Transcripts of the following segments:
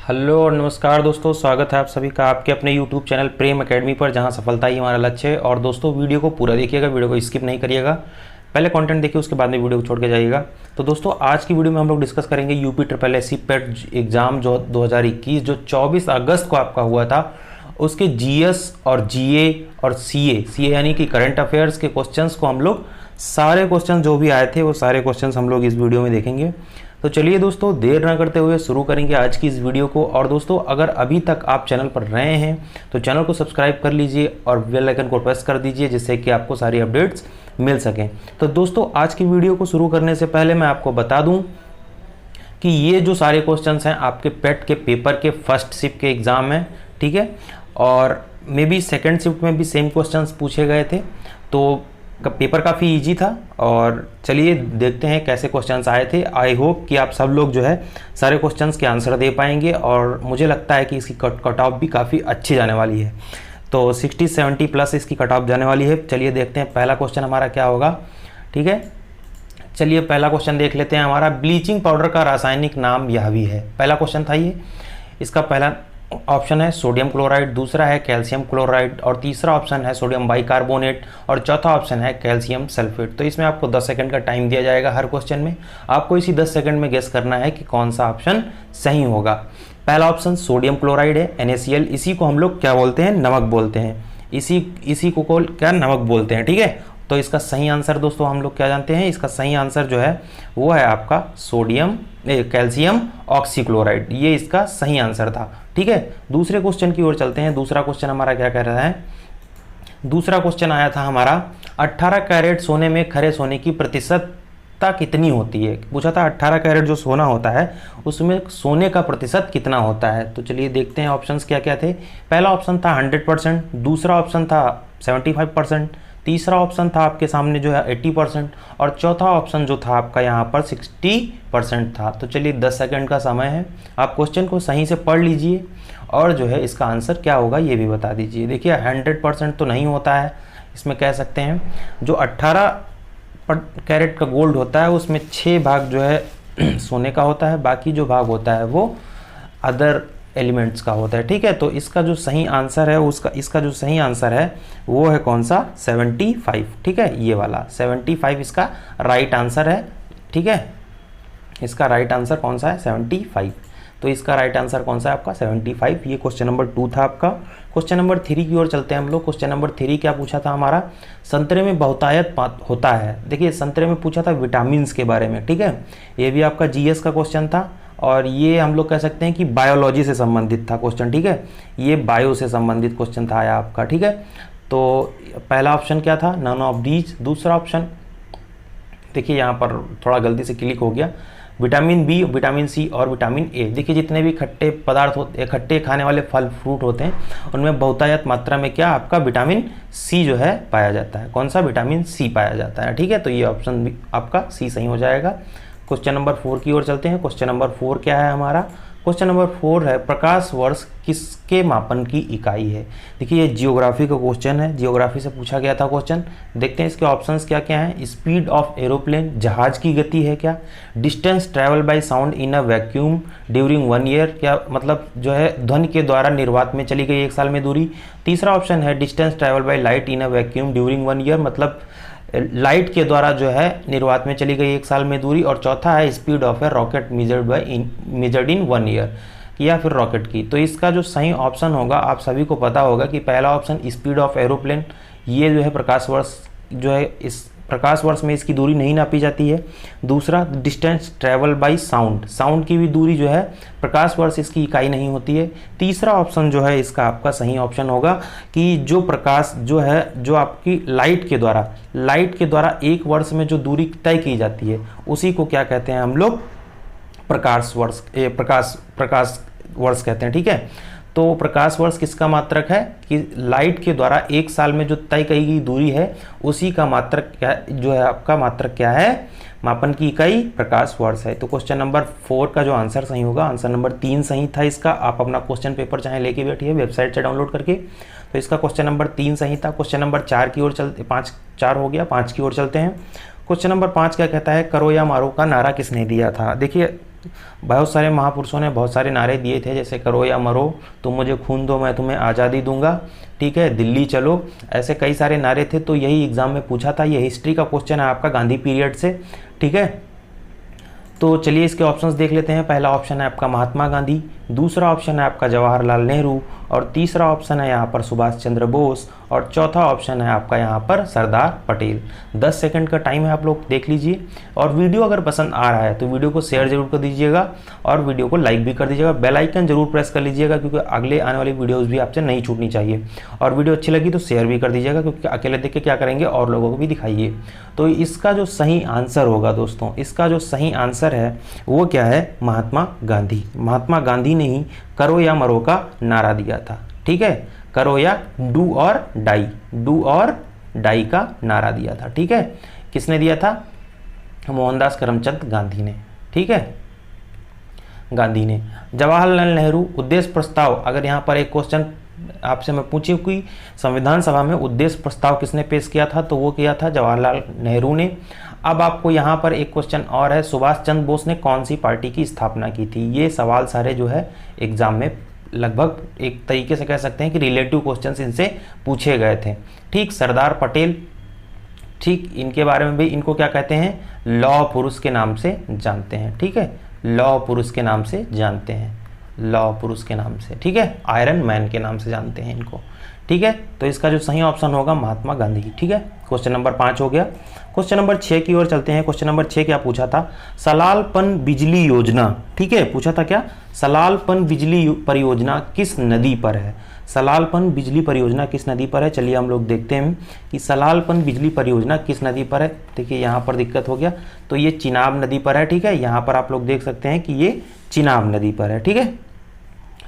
Hello और नमस्कार दोस्तों, स्वागत है आप सभी का आपके अपने YouTube चैनल प्रेम एकेडमी पर, जहां सफलता ही हमारा लक्ष्य है। और दोस्तों वीडियो को पूरा देखिएगा, वीडियो को स्किप नहीं करिएगा। पहले कंटेंट देखिए, उसके बाद में वीडियो को छोड़ के जाइएगा। तो दोस्तों आज की वीडियो में हम लोग डिस्कस करेंगे यूपी ट्रिपल एस सी पेट एग्ज़ाम जो 2021 जो 24 अगस्त को आपका हुआ था, उसके जीएस और जीए और सीए यानी कि करंट अफेयर्स के क्वेश्चंस को हम लोग सारे क्वेश्चन जो भी आए थे वो सारे क्वेश्चंस हम लोग इस वीडियो में देखेंगे। तो चलिए दोस्तों देर ना करते हुए शुरू करेंगे आज की इस वीडियो को। और दोस्तों अगर अभी तक आप चैनल पर नए हैं तो चैनल को सब्सक्राइब कर लीजिए और बेल आइकन को प्रेस कर दीजिए, जिससे कि आपको सारी अपडेट्स मिल सकें। तो दोस्तों आज की वीडियो को शुरू करने से पहले मैं आपको बता दूं कि ये जो सारे क्वेश्चंस हैं आपके पेट के पेपर के फर्स्ट शिफ्ट के एग्ज़ाम हैं, ठीक है। और मे बी सेकेंड शिफ्ट में भी सेम क्वेश्चंस पूछे गए थे, तो पेपर काफ़ी इजी था। और चलिए देखते हैं कैसे क्वेश्चंस आए थे। आई होप कि आप सब लोग जो है सारे क्वेश्चंस के आंसर दे पाएंगे, और मुझे लगता है कि इसकी कट ऑफ भी काफ़ी अच्छी जाने वाली है। तो 60-70 प्लस इसकी कट ऑफ जाने वाली है। चलिए देखते हैं पहला क्वेश्चन हमारा क्या होगा, ठीक है। चलिए पहला क्वेश्चन देख लेते हैं हमारा। ब्लीचिंग पाउडर का रासायनिक नाम यह भी है। पहला क्वेश्चन था ये। इसका पहला ऑप्शन है सोडियम क्लोराइड, दूसरा है कैल्शियम क्लोराइड, और तीसरा ऑप्शन है सोडियम बाइकार्बोनेट, और चौथा ऑप्शन है कैल्शियम सल्फेट। तो इसमें आपको 10 सेकंड का टाइम दिया जाएगा हर क्वेश्चन में। आपको इसी 10 सेकंड में गेस करना है कि कौन सा ऑप्शन सही होगा। पहला ऑप्शन सोडियम क्लोराइड है, NaCl। इसी को हम लोग क्या बोलते हैं, नमक बोलते हैं। इसी को क्या नमक बोलते हैं, ठीक है। तो इसका सही आंसर दोस्तों हम लोग क्या जानते हैं, इसका सही आंसर जो है वो है आपका कैल्शियम ऑक्सीक्लोराइड। ये इसका सही आंसर था, ठीक है। दूसरे क्वेश्चन की ओर चलते हैं। दूसरा क्वेश्चन हमारा क्या कह रहा है। दूसरा क्वेश्चन आया था हमारा 18 कैरेट सोने में खरे सोने की प्रतिशतता कितनी होती है। पूछा था 18 कैरेट जो सोना होता है उसमें सोने का प्रतिशत कितना होता है। तो चलिए देखते हैं ऑप्शंस क्या क्या थे। पहला ऑप्शन था 100%, दूसरा ऑप्शन था 75%, तीसरा ऑप्शन था आपके सामने जो है 80%, और चौथा ऑप्शन जो था आपका यहाँ पर 60% था। तो चलिए 10 सेकंड का समय है, आप क्वेश्चन को सही से पढ़ लीजिए और जो है इसका आंसर क्या होगा ये भी बता दीजिए। देखिए 100% तो नहीं होता है, इसमें कह सकते हैं जो 18 कैरेट का गोल्ड होता है उसमें 6 भाग जो है सोने का होता है, बाकी जो भाग होता है वो अदर एलिमेंट्स का होता है, ठीक है। तो इसका जो सही आंसर है इसका जो सही आंसर है वो है कौन सा, 75, ठीक है। ये वाला 75 इसका राइट आंसर है, ठीक है। इसका राइट आंसर कौन सा है, 75। तो इसका राइट आंसर कौन सा है आपका, 75। ये क्वेश्चन नंबर 2 था आपका। क्वेश्चन नंबर 3 की ओर चलते हैं हम लोग। क्वेश्चन नंबर 3 क्या पूछा था हमारा, संतरे में बहुतायत होता है। देखिए संतरे में पूछा था विटामिन के बारे में, ठीक है। ये भी आपका जीएस का क्वेश्चन था, और ये हम लोग कह सकते हैं कि बायोलॉजी से संबंधित था क्वेश्चन, ठीक है। ये बायो से संबंधित क्वेश्चन था आया आपका, ठीक है। तो पहला ऑप्शन क्या था, नन ऑफ दीज। दूसरा ऑप्शन देखिए यहाँ पर थोड़ा गलती से क्लिक हो गया, विटामिन बी, विटामिन सी और विटामिन ए। देखिए जितने भी खट्टे पदार्थ होते, खट्टे खाने वाले फल फ्रूट होते हैं उनमें बहुतायत मात्रा में क्या आपका विटामिन सी जो है पाया जाता है। कौन सा, विटामिन सी पाया जाता है, ठीक है। तो ये ऑप्शन भी आपका सी सही हो जाएगा। क्वेश्चन नंबर 4 की ओर चलते हैं। क्वेश्चन नंबर 4 क्या है हमारा, क्वेश्चन नंबर 4 है प्रकाश वर्ष किसके मापन की इकाई है। देखिए ये जियोग्राफी का क्वेश्चन है, जियोग्राफी से पूछा गया था क्वेश्चन। देखते हैं इसके ऑप्शंस क्या क्या हैं। स्पीड ऑफ एरोप्लेन, जहाज की गति है क्या। Distance travel by sound in a vacuum during 1 year, क्या मतलब जो है ध्वनि के द्वारा निर्वात में चली गई 1 साल में दूरी। तीसरा ऑप्शन है distance travel by light in a vacuum during 1 year, मतलब लाइट के द्वारा जो है निर्वात में चली गई 1 साल में दूरी। और चौथा है speed of A rocket measured in 1 year, या फिर रॉकेट की। तो इसका जो सही ऑप्शन होगा, आप सभी को पता होगा कि पहला ऑप्शन स्पीड ऑफ एरोप्लेन, ये जो है प्रकाश वर्ष जो है इस प्रकाश वर्ष में इसकी दूरी नहीं नापी जाती है। दूसरा distance travel by sound, sound की भी दूरी जो है प्रकाश वर्ष इसकी इकाई नहीं होती है। तीसरा ऑप्शन जो है इसका आपका सही ऑप्शन होगा कि जो प्रकाश जो है जो आपकी लाइट के द्वारा 1 वर्ष में जो दूरी तय की जाती है उसी को क्या कहते हैं हम लोग, प्रकाश वर्ष कहते हैं, ठीक है। तो प्रकाश वर्ष किसका मात्रक है कि लाइट के द्वारा 1 साल में जो तय की गई दूरी है उसी का मात्रक क्या जो है आपका मात्रक क्या है, मापन की इकाई प्रकाश वर्ष है। तो क्वेश्चन नंबर 4 का जो आंसर सही होगा, आंसर नंबर 3 सही था इसका। आप अपना क्वेश्चन पेपर चाहे लेके बैठिए वेबसाइट से डाउनलोड करके। तो इसका क्वेश्चन नंबर 3 सही था। क्वेश्चन नंबर 4 की ओर चलते, 4 हो गया, 5 की ओर चलते हैं। क्वेश्चन नंबर 5 क्या कहता है, करो या मारो का नारा किसने दिया था। देखिए बहुत सारे महापुरुषों ने बहुत सारे नारे दिए थे, जैसे करो या मरो, तुम मुझे खून दो मैं तुम्हें आज़ादी दूंगा, ठीक है, दिल्ली चलो, ऐसे कई सारे नारे थे। तो यही एग्जाम में पूछा था, ये हिस्ट्री का क्वेश्चन है आपका गांधी पीरियड से, ठीक है। तो चलिए इसके ऑप्शंस देख लेते हैं। पहला ऑप्शन है आपका महात्मा गांधी, दूसरा ऑप्शन है आपका जवाहरलाल नेहरू, और तीसरा ऑप्शन है यहाँ पर सुभाष चंद्र बोस, और चौथा ऑप्शन है आपका यहाँ पर सरदार पटेल। 10 सेकंड का टाइम है, आप लोग देख लीजिए। और वीडियो अगर पसंद आ रहा है तो वीडियो को शेयर जरूर कर दीजिएगा और वीडियो को लाइक भी कर दीजिएगा, बेल आइकन जरूर प्रेस कर लीजिएगा, क्योंकि अगले आने वाली वीडियोज़ भी आपसे नहीं छूटनी चाहिए। और वीडियो अच्छी लगी तो शेयर भी कर दीजिएगा, क्योंकि अकेले देख के क्या करेंगे, और लोगों को भी दिखाइए। तो इसका जो सही आंसर होगा दोस्तों, इसका जो सही आंसर है वो क्या है, महात्मा गांधी। महात्मा गांधी ने ही करो या मरो का नारा दिया था, ठीक है, करो या डू और डाई, डू और डाई का नारा दिया था, ठीक है। किसने दिया था, मोहनदास करमचंद गांधी ने, ठीक है, गांधी ने। जवाहरलाल नेहरू उद्देश्य प्रस्ताव, अगर यहाँ पर एक क्वेश्चन आपसे मैं पूछूं कि संविधान सभा में उद्देश्य प्रस्ताव किसने पेश किया था, तो वो किया था जवाहरलाल नेहरू ने। अब आपको यहाँ पर एक क्वेश्चन और है, सुभाष चंद्र बोस ने कौन सी पार्टी की स्थापना की थी। ये सवाल सारे जो है एग्जाम में लगभग एक तरीके से कह सकते हैं कि रिलेटिव क्वेश्चंस इनसे पूछे गए थे, ठीक। सरदार पटेल, ठीक, इनके बारे में भी, इनको क्या कहते हैं, लौह पुरुष के नाम से जानते हैं, ठीक है, लौह पुरुष के नाम से जानते हैं, लौह पुरुष के नाम से, ठीक है, आयरन मैन के नाम से जानते हैं इनको, ठीक है। तो इसका जो सही ऑप्शन होगा महात्मा गांधी, ठीक है। क्वेश्चन नंबर 5 हो गया। क्वेश्चन नंबर 6 की ओर चलते हैं। क्वेश्चन नंबर 6 क्या पूछा था, सलालपन बिजली योजना, ठीक है, पूछा था क्या, सलालपन बिजली परियोजना किस नदी पर है। सलालपन बिजली परियोजना किस नदी पर है, चलिए हम लोग देखते हैं कि सलालपन बिजली परियोजना किस नदी पर है। देखिए यहाँ पर दिक्कत हो गया, तो ये चिनाब नदी पर है, ठीक है। यहाँ पर आप लोग देख सकते हैं कि ये चिनाब नदी पर है, ठीक है।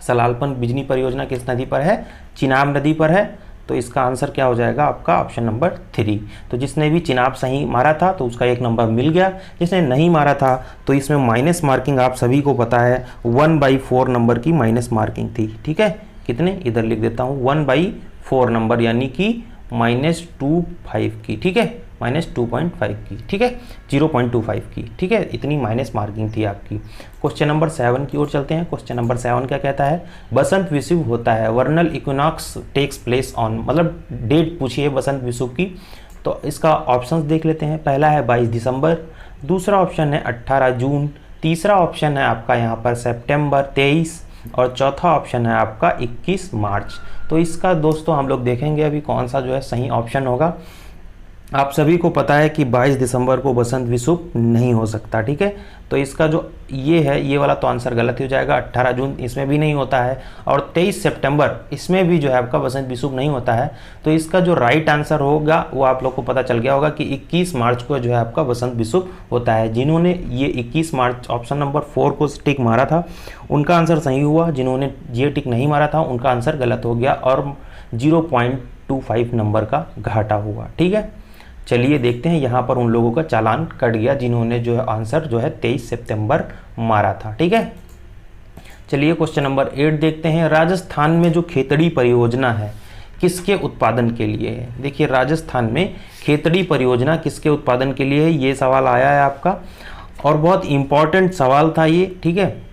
सलालपन बिजली परियोजना किस नदी पर है, चिनाब नदी पर है। तो इसका आंसर क्या हो जाएगा आपका, ऑप्शन नंबर 3। तो जिसने भी चिनाब सही मारा था तो उसका 1 नंबर मिल गया, जिसने नहीं मारा था तो इसमें माइनस मार्किंग, आप सभी को पता है 1/4 नंबर की माइनस मार्किंग थी, ठीक है। कितने, इधर लिख देता हूँ, 1/4 नंबर, यानी कि -25 की, ठीक है, -2.5 की, ठीक है, 0.25 की, ठीक है, इतनी माइनस मार्किंग थी आपकी। क्वेश्चन नंबर 7 की ओर चलते हैं। क्वेश्चन नंबर 7 क्या कहता है, बसंत विषुव होता है, वर्नल इक्विनॉक्स टेक्स प्लेस ऑन, मतलब डेट पूछिए बसंत विषुव की। तो इसका ऑप्शंस देख लेते हैं। पहला है 22 दिसंबर, दूसरा ऑप्शन है 18 जून, तीसरा ऑप्शन है आपका यहाँ पर सितंबर 23, और चौथा ऑप्शन है आपका 21 मार्च। तो इसका दोस्तों हम लोग देखेंगे अभी कौन सा जो है सही ऑप्शन होगा। आप सभी को पता है कि 22 दिसंबर को बसंत विषुव नहीं हो सकता, ठीक है। तो इसका जो ये है, ये वाला तो आंसर गलत ही हो जाएगा। 18 जून इसमें भी नहीं होता है, और 23 सितंबर इसमें भी जो है आपका बसंत विषुव नहीं होता है। तो इसका जो राइट आंसर होगा वो आप लोग को पता चल गया होगा कि 21 मार्च को जो है आपका बसंत विषुव होता है। जिन्होंने ये 21 मार्च ऑप्शन नंबर 4 को टिक मारा था उनका आंसर सही हुआ, जिन्होंने ये टिक नहीं मारा था उनका आंसर गलत हो गया, और 0.25 नंबर का घाटा हुआ, ठीक है। चलिए देखते हैं, यहाँ पर उन लोगों का चालान कट गया जिन्होंने जो है आंसर जो है 23 सितंबर मारा था, ठीक है। चलिए क्वेश्चन नंबर 8 देखते हैं। राजस्थान में जो खेतड़ी परियोजना है किसके उत्पादन के लिए है। देखिए राजस्थान में खेतड़ी परियोजना किसके उत्पादन के लिए है, ये सवाल आया है आपका, और बहुत इंपॉर्टेंट सवाल था ये, ठीक है।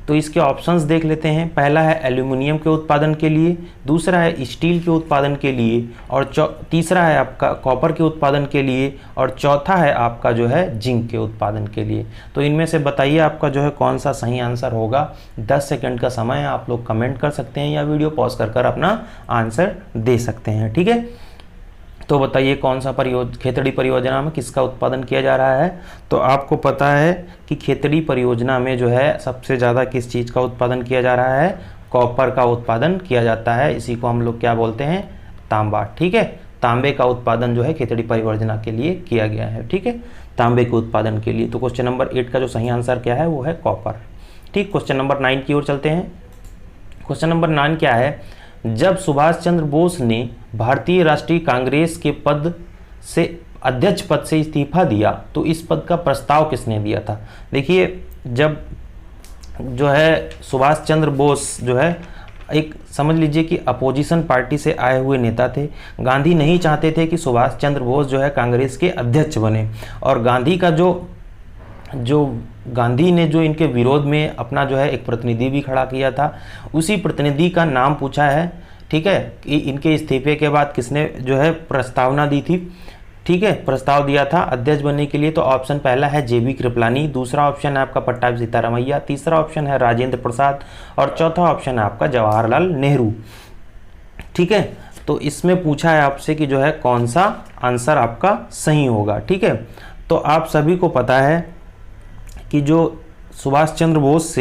तो इसके ऑप्शंस देख लेते हैं। पहला है एल्यूमिनियम के उत्पादन के लिए, दूसरा है स्टील के उत्पादन के लिए, और तीसरा है आपका कॉपर के उत्पादन के लिए, और चौथा है आपका जो है जिंक के उत्पादन के लिए। तो इनमें से बताइए आपका जो है कौन सा सही आंसर होगा। 10 सेकंड का समय है, आप लोग कमेंट कर सकते हैं या वीडियो पॉज कर अपना आंसर दे सकते हैं, ठीक है। तो बताइए कौन सा खेतड़ी परियोजना में किसका उत्पादन किया जा रहा है। तो आपको पता है कि खेतड़ी परियोजना में जो है सबसे ज़्यादा किस चीज़ का उत्पादन किया जा रहा है, कॉपर का उत्पादन किया जाता है। इसी को हम लोग क्या बोलते हैं, तांबा, ठीक है। तांबे का उत्पादन जो है खेतड़ी परियोजना के लिए किया गया है, ठीक है, तांबे के उत्पादन के लिए। तो क्वेश्चन नंबर 8 का जो सही आंसर क्या है वो है कॉपर, ठीक। क्वेश्चन नंबर 9 की ओर चलते हैं। क्वेश्चन नंबर 9 क्या है, जब सुभाष चंद्र बोस ने भारतीय राष्ट्रीय कांग्रेस के पद से अध्यक्ष पद से इस्तीफा दिया तो इस पद का प्रस्ताव किसने दिया था। देखिए जब जो है सुभाष चंद्र बोस जो है एक समझ लीजिए कि अपोजिशन पार्टी से आए हुए नेता थे। गांधी नहीं चाहते थे कि सुभाष चंद्र बोस जो है कांग्रेस के अध्यक्ष बने, और गांधी का जो गांधी ने जो इनके विरोध में अपना जो है एक प्रतिनिधि भी खड़ा किया था, उसी प्रतिनिधि का नाम पूछा है। ठीक है, कि इनके इस्तीफे के बाद किसने जो है प्रस्तावना दी थी, ठीक है, प्रस्ताव दिया था अध्यक्ष बनने के लिए। तो ऑप्शन पहला है जेबी कृपलानी, दूसरा ऑप्शन है आपका पट्टाभी सीतारामैया, तीसरा ऑप्शन है राजेंद्र प्रसाद और चौथा ऑप्शन है आपका जवाहरलाल नेहरू। ठीक है, तो इसमें पूछा है आपसे कि जो है कौन सा आंसर आपका सही होगा। ठीक है, तो आप सभी को पता है कि जो सुभाष चंद्र बोस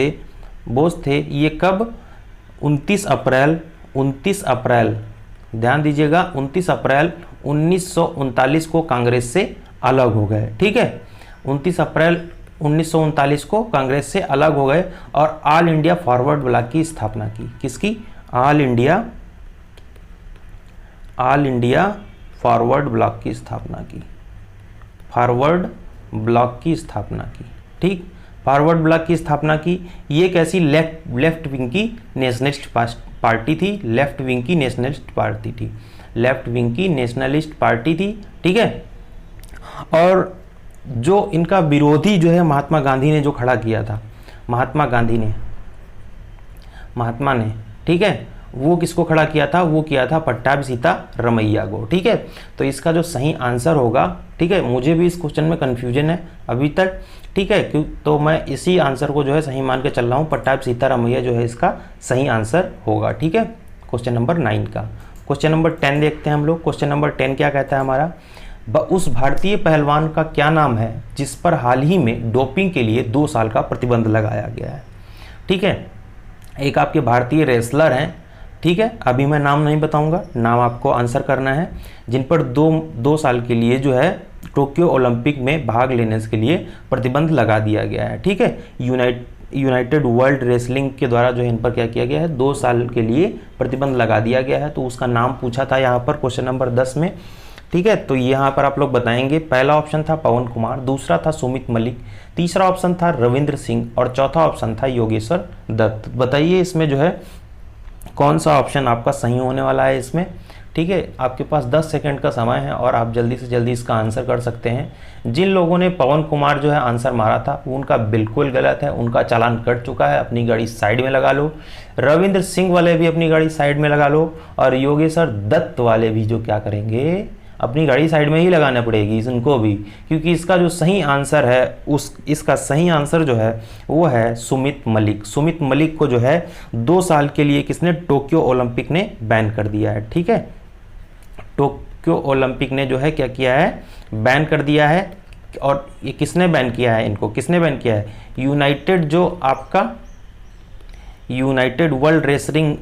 थे, ये कब 29 अप्रैल ध्यान दीजिएगा, 29 अप्रैल 1939 को कांग्रेस से अलग हो गए। ठीक है, 29 अप्रैल 1939 को कांग्रेस से अलग हो गए और ऑल इंडिया फॉरवर्ड ब्लॉक की स्थापना की। किसकी? ऑल इंडिया फॉरवर्ड ब्लॉक की स्थापना की। फॉरवर्ड ब्लॉक की स्थापना की। ठीक, फॉरवर्ड ब्लॉक की स्थापना की। ये कैसी लेफ्ट विंग की नेशनलिस्ट पार्टी थी, लेफ्ट विंग की नेशनलिस्ट पार्टी थी। ठीक है, और जो इनका विरोधी जो है महात्मा गांधी ने जो खड़ा किया था, महात्मा ने, ठीक है, वो किसको खड़ा किया था? वो किया था पट्टाभी सीतारामैया को। ठीक है, तो इसका जो सही आंसर होगा, ठीक है, मुझे भी इस क्वेश्चन में कन्फ्यूजन है अभी तक। ठीक है, क्यों? तो मैं इसी आंसर को जो है सही मान के चल रहा हूँ, पट्टाभी सीतारामैया जो है इसका सही आंसर होगा। ठीक है, क्वेश्चन नंबर 9 का। क्वेश्चन नंबर 10 देखते हैं हम लोग। क्वेश्चन नंबर 10 क्या कहता है हमारा? उस भारतीय पहलवान का क्या नाम है जिस पर हाल ही में डोपिंग के लिए 2 साल का प्रतिबंध लगाया गया है? ठीक है, एक आपके भारतीय रेसलर हैं, ठीक है, अभी मैं नाम नहीं बताऊंगा, नाम आपको आंसर करना है, जिन पर 2 साल के लिए जो है टोक्यो ओलंपिक में भाग लेने के लिए प्रतिबंध लगा दिया गया है। ठीक है, यूनाइटेड वर्ल्ड रेसलिंग के द्वारा जो है इन पर क्या किया गया है? 2 साल के लिए प्रतिबंध लगा दिया गया है। तो उसका नाम पूछा था यहाँ पर क्वेश्चन नंबर 10 में। ठीक है, तो यहाँ पर आप लोग बताएंगे। पहला ऑप्शन था पवन कुमार, दूसरा था सुमित मलिक, तीसरा ऑप्शन था रविंद्र सिंह और चौथा ऑप्शन था योगेश्वर दत्त। बताइए इसमें जो है कौन सा ऑप्शन आपका सही होने वाला है इसमें? ठीक है, आपके पास 10 सेकंड का समय है और आप जल्दी से जल्दी इसका आंसर कर सकते हैं। जिन लोगों ने पवन कुमार जो है आंसर मारा था, उनका बिल्कुल गलत है, उनका चालान कट चुका है, अपनी गाड़ी साइड में लगा लो। रविंद्र सिंह वाले भी अपनी गाड़ी साइड में लगा लो और योगेश्वर दत्त वाले भी जो क्या करेंगे, अपनी गाड़ी साइड में ही लगाना पड़ेगी इनको भी, क्योंकि इसका जो सही आंसर है इसका सही आंसर जो है वो है सुमित मलिक। सुमित मलिक को जो है 2 साल के लिए किसने? टोक्यो ओलंपिक ने बैन कर दिया है। ठीक है, टोक्यो ओलंपिक ने जो है क्या किया है? बैन कर दिया है। और ये किसने बैन किया है? इनको किसने बैन किया है? यूनाइटेड वर्ल्ड रेसलिंग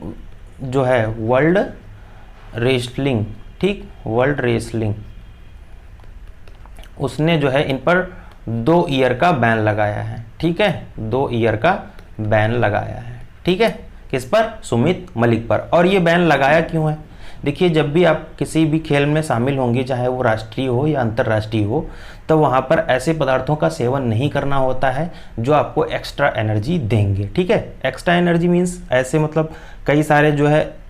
जो है, वर्ल्ड रेसलिंग, ठीक, वर्ल्ड रेसलिंग, उसने जो है इन पर 2 ईयर का बैन लगाया है। ठीक है, 2 ईयर का बैन लगाया है। ठीक है, किस पर? सुमित मलिक पर। और ये बैन लगाया क्यों है? देखिए, जब भी आप किसी भी खेल में शामिल होंगे, चाहे वो राष्ट्रीय हो या अंतर्राष्ट्रीय हो, तो वहाँ पर ऐसे पदार्थों का सेवन नहीं करना होता है जो आपको एक्स्ट्रा एनर्जी देंगे। ठीक है, एक्स्ट्रा एनर्जी मीन्स ऐसे मतलब कई सारे जो है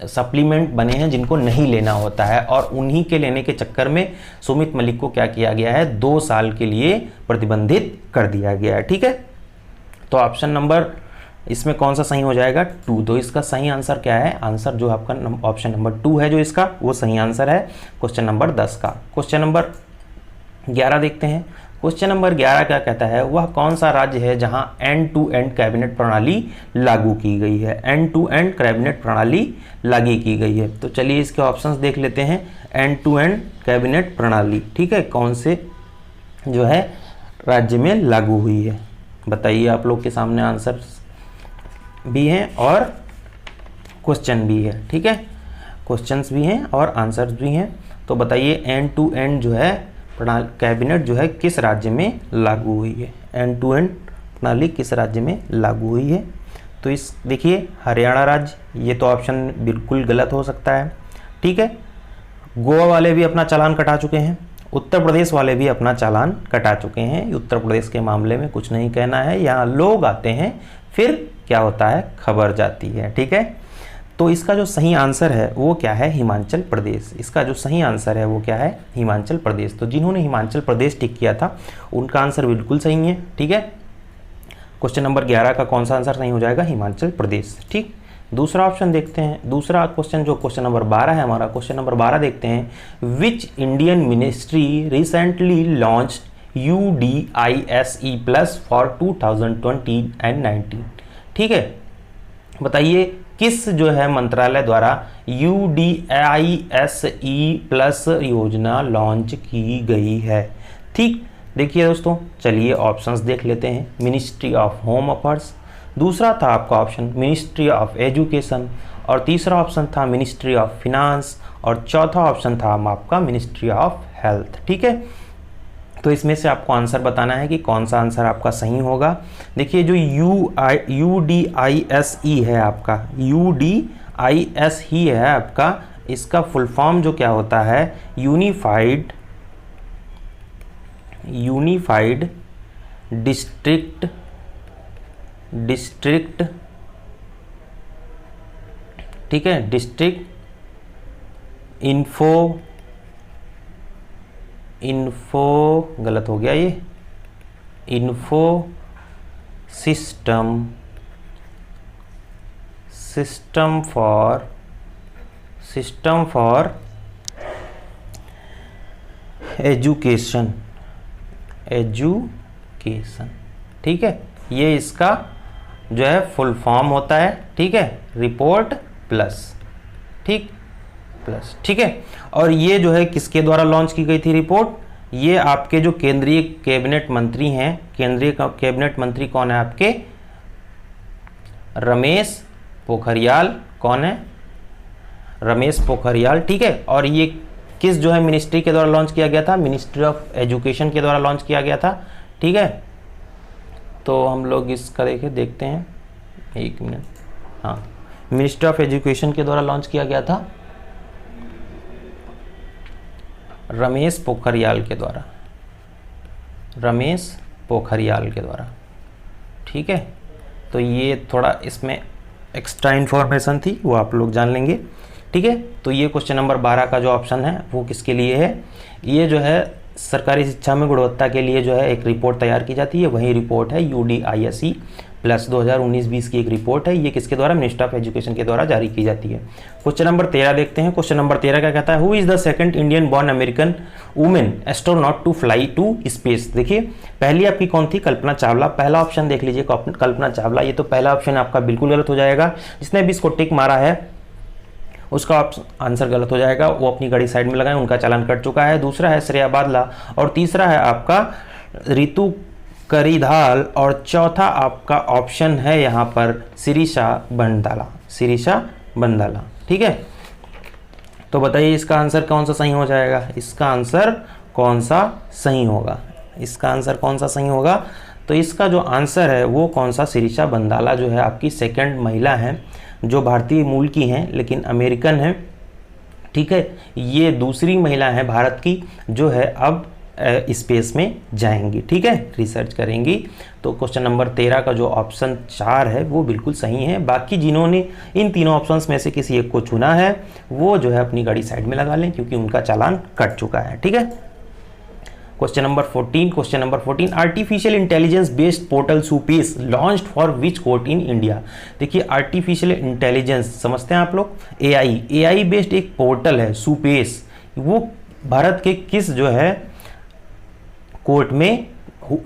सप्लीमेंट बने हैं जिनको नहीं लेना होता है, और उन्हीं के लेने के चक्कर में सुमित मलिक को क्या किया गया है? 2 साल के लिए प्रतिबंधित कर दिया गया है। ठीक है, तो ऑप्शन नंबर इसमें कौन सा सही हो जाएगा? 2। तो इसका सही आंसर क्या है? आंसर जो आपका ऑप्शन नंबर 2 है जो इसका, वो सही आंसर है क्वेश्चन नंबर 10 का। क्वेश्चन नंबर 11 देखते हैं। क्वेश्चन नंबर 11 क्या कहता है? वह कौन सा राज्य है जहां एंड टू एंड कैबिनेट प्रणाली लागू की गई है? एंड टू एंड कैबिनेट प्रणाली लागू की गई है। तो चलिए इसके ऑप्शंस देख लेते हैं। एंड टू एंड कैबिनेट प्रणाली, ठीक है, कौन से जो है राज्य में लागू हुई है? बताइए, आप लोग के सामने आंसर भी हैं और क्वेश्चन भी है। ठीक है, क्वेश्चंस भी हैं और आंसर्स भी हैं। तो बताइए एंड टू एंड जो है प्रणाली कैबिनेट जो है किस राज्य में लागू हुई है? एंड टू एंड प्रणाली किस राज्य में लागू हुई है? तो इस देखिए हरियाणा राज्य, ये तो ऑप्शन बिल्कुल गलत हो सकता है। ठीक है, गोवा वाले भी अपना चालान कटा चुके हैं, उत्तर प्रदेश वाले भी अपना चालान कटा चुके हैं। उत्तर प्रदेश के मामले में कुछ नहीं कहना है, यहाँ लोग आते हैं फिर क्या होता है, खबर जाती है। ठीक है, तो इसका जो सही आंसर है वो क्या है, हिमाचल प्रदेश। इसका जो सही आंसर है वो क्या है, हिमाचल प्रदेश। तो जिन्होंने हिमाचल प्रदेश टिक किया था उनका आंसर बिल्कुल सही है। ठीक है, क्वेश्चन नंबर 11 का कौन सा आंसर सही हो जाएगा, हिमाचल प्रदेश। ठीक, दूसरा ऑप्शन देखते हैं। दूसरा क्वेश्चन जो क्वेश्चन नंबर 12 है हमारा, क्वेश्चन नंबर 12 देखते हैं। Which Indian ministry recently launch UDISE+ for 2020 and 19। ठीक है, बताइए किस जो है मंत्रालय द्वारा UDISE+ योजना लॉन्च की गई है। ठीक, देखिए दोस्तों, चलिए ऑप्शंस देख लेते हैं। मिनिस्ट्री ऑफ होम अफेयर्स, दूसरा था आपका ऑप्शन मिनिस्ट्री ऑफ एजुकेशन, और तीसरा ऑप्शन था मिनिस्ट्री ऑफ फिनांस, और चौथा ऑप्शन था आपका मिनिस्ट्री ऑफ हेल्थ। ठीक है, तो इसमें से आपको आंसर बताना है कि कौन सा आंसर आपका सही होगा। देखिए जो UDISE है आपका, UDISE है आपका, इसका फुल फॉर्म जो क्या होता है, यूनिफाइड डिस्ट्रिक्ट ठीक है, डिस्ट्रिक्ट इन्फो गलत हो गया ये, इन्फो सिस्टम फॉर एजुकेशन। ठीक है, ये इसका जो है फुल फॉर्म होता है। ठीक है, रिपोर्ट प्लस, ठीक प्लस। ठीक है, और ये जो है किसके द्वारा लॉन्च की गई थी रिपोर्ट, ये आपके जो केंद्रीय कैबिनेट मंत्री हैं, केंद्रीय कैबिनेट मंत्री कौन है आपके, रमेश पोखरियाल। कौन है, रमेश पोखरियाल। ठीक है, और ये किस जो है मिनिस्ट्री के द्वारा लॉन्च किया गया था, मिनिस्ट्री ऑफ एजुकेशन के द्वारा लॉन्च किया गया था। ठीक है, तो हम लोग इसका देखते हैं, एक मिनट। हाँ, मिनिस्ट्री ऑफ एजुकेशन के द्वारा लॉन्च किया गया था रमेश पोखरियाल के द्वारा। ठीक है, तो ये थोड़ा इसमें एक्स्ट्रा इन्फॉर्मेशन थी, वो आप लोग जान लेंगे। ठीक है, तो ये क्वेश्चन नंबर 12 का जो ऑप्शन है वो किसके लिए है, ये जो है सरकारी शिक्षा में गुणवत्ता के लिए जो है एक रिपोर्ट तैयार की जाती है, वही रिपोर्ट है UDISE+ 2019-20 की एक रिपोर्ट है। ये किसके द्वारा, मिनिस्टर ऑफ एजुकेशन के द्वारा जारी की जाती है। क्वेश्चन नंबर 13 देखते हैं। क्वेश्चन नंबर 13 क्या कहता है, who is the second Indian born American women astronaut to fly to space. देखिए पहली आपकी कौन थी, कल्पना चावला। पहला ऑप्शन देख लीजिए, कल्पना चावला। ये तो पहला ऑप्शन आपका बिल्कुल गलत हो जाएगा। जिसने भी इसको टिक मारा है उसका आंसर गलत हो जाएगा, वो अपनी गाड़ी साइड में लगाएं, उनका चालान कट चुका है। दूसरा है श्रेया बादला, और तीसरा है आपका रितु करीधाल, और चौथा आपका ऑप्शन है यहाँ पर शिरीषा बंदाला। ठीक है, तो बताइए इसका आंसर कौन सा सही हो जाएगा, इसका आंसर कौन सा सही होगा, तो इसका जो आंसर है वो कौन सा, शिरीषा बंदाला जो है आपकी सेकंड महिला है जो भारतीय मूल की हैं लेकिन अमेरिकन है। ठीक है, ये दूसरी महिला है भारत की जो है अब स्पेस में जाएंगी। ठीक है, रिसर्च करेंगी। तो क्वेश्चन नंबर 13 का जो ऑप्शन 4 है वो बिल्कुल सही है। बाकी जिन्होंने इन तीनों ऑप्शंस में से किसी एक को चुना है वो जो है अपनी गाड़ी साइड में लगा लें क्योंकि उनका चालान कट चुका है। ठीक है, question number 14 artificial intelligence based portal SUPACE launched for which court in India. देखिए आर्टिफिशियल इंटेलिजेंस समझते हैं आप लोग, एआई बेस्ड एक पोर्टल है सुपेस, वो भारत के किस जो है कोर्ट में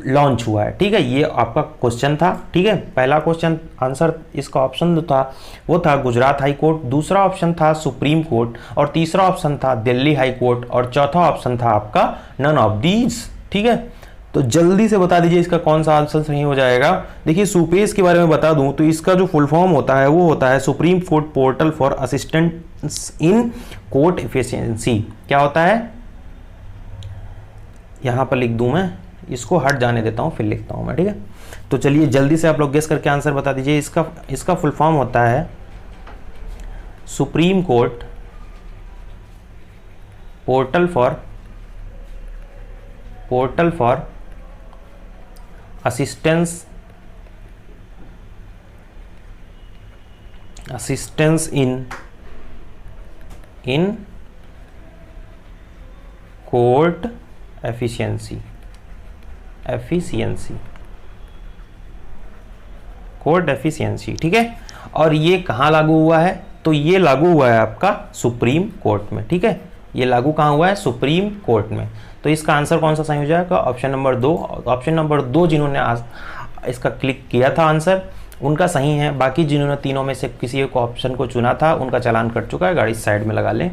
लॉन्च हुआ है। ठीक है, ये आपका क्वेश्चन था। ठीक है, पहला क्वेश्चन आंसर इसका ऑप्शन जो था वो था गुजरात हाई कोर्ट, दूसरा ऑप्शन था सुप्रीम कोर्ट, और तीसरा ऑप्शन था दिल्ली हाई कोर्ट, और चौथा ऑप्शन था आपका नन ऑफ दीज। ठीक है, तो जल्दी से बता दीजिए इसका कौन सा आंसर सही हो जाएगा। देखिए सुपेस के बारे में बता दूं तो इसका जो फुल फॉर्म होता है वो होता है supreme court portal for assistance in court efficiency. क्या होता है, यहां पर लिख दूं मैं, इसको हट जाने देता हूं फिर लिखता हूं मैं। ठीक है, तो चलिए जल्दी से आप लोग गेस करके आंसर बता दीजिए। इसका फुल फॉर्म होता है supreme court portal for assistance assistance in court efficiency, court efficiency, ठीक है। और ये कहाँ लागू हुआ है? तो ये लागू हुआ है आपका सुप्रीम कोर्ट में, ठीक है। ये लागू कहाँ हुआ है? सुप्रीम कोर्ट में। तो इसका आंसर कौन सा सही हो जाएगा? Option number 2। ऑप्शन नंबर 2 जिन्होंने इसका क्लिक किया था आंसर, उनका सही है। बाकी जिन्होंने तीनों में से किसी एक ऑप्शन को चुना था, उनका चालान कट चुका है। गाड़ी साइड में लगा लें,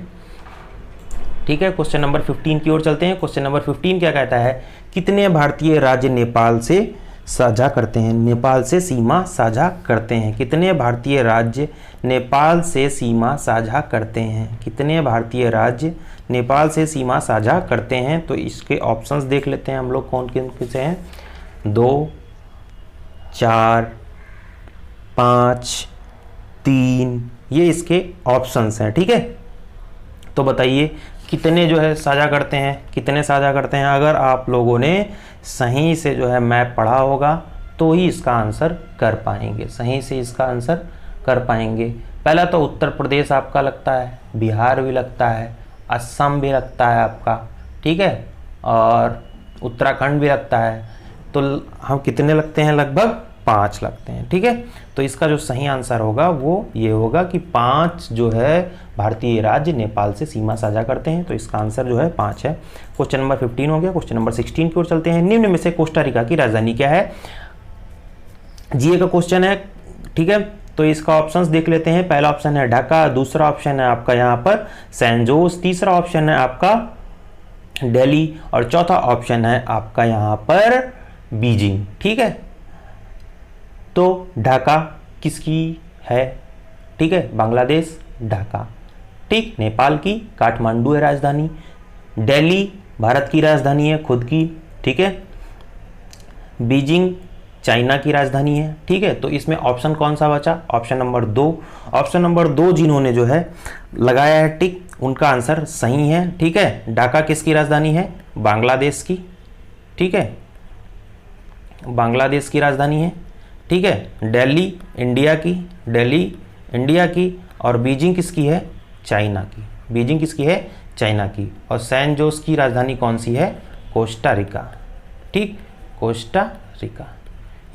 ठीक है। क्वेश्चन नंबर 15 की ओर चलते हैं। क्वेश्चन नंबर 15 क्या कहता है? कितने भारतीय राज्य नेपाल से साझा करते हैं? नेपाल से सीमा साझा करते हैं। कितने भारतीय राज्य नेपाल से सीमा साझा करते हैं? कितने भारतीय राज्य नेपाल से सीमा साझा करते हैं? तो इसके ऑप्शंस देख लेते हैं हम लोग, कौन किन से हैं। 2, 4, 5, 3, ये इसके ऑप्शंस हैं, ठीक है। तो बताइए कितने जो है साझा करते हैं, कितने साझा करते हैं? अगर आप लोगों ने सही से जो है मैप पढ़ा होगा तो ही इसका आंसर कर पाएंगे, सही से इसका आंसर कर पाएंगे। पहला तो उत्तर प्रदेश आपका लगता है, बिहार भी लगता है, असम भी लगता है आपका, ठीक है, और उत्तराखंड भी लगता है। तो हम कितने लगते हैं? लगभग 5 लगते हैं, ठीक है। तो इसका जो सही आंसर होगा वो ये होगा कि 5 जो है भारतीय राज्य नेपाल से सीमा साझा करते हैं। तो इसका आंसर जो है 5 है। क्वेश्चन नंबर 15 हो गया। क्वेश्चन नंबर 16 की ओर चलते हैं। निम्न में से कोस्टा रिका की राजधानी क्या है? जीए का क्वेश्चन है, ठीक है। तो इसका ऑप्शंस देख लेते हैं। पहला ऑप्शन है ढाका, दूसरा ऑप्शन है आपका यहाँ पर सैन जोस, तीसरा ऑप्शन है आपका दिल्ली, और चौथा ऑप्शन है आपका यहाँ पर बीजिंग, ठीक है। तो ढाका किसकी है? ठीक है, बांग्लादेश, ढाका, ठीक। नेपाल की काठमांडू है राजधानी। दिल्ली भारत की राजधानी है खुद की, ठीक है। बीजिंग चाइना की राजधानी है, ठीक है। तो इसमें ऑप्शन कौन सा बचा? Option number 2। ऑप्शन नंबर 2 जिन्होंने जो है लगाया है टिक, उनका आंसर सही है, ठीक है। ढाका किसकी राजधानी है? बांग्लादेश की, ठीक है, बांग्लादेश की राजधानी है, ठीक है। दिल्ली इंडिया की, दिल्ली इंडिया की, और बीजिंग किसकी है? चाइना की। बीजिंग किसकी है? चाइना की। और सैन जोस की राजधानी कौन सी है? कोस्टा रिका, ठीक, कोस्टा रिका,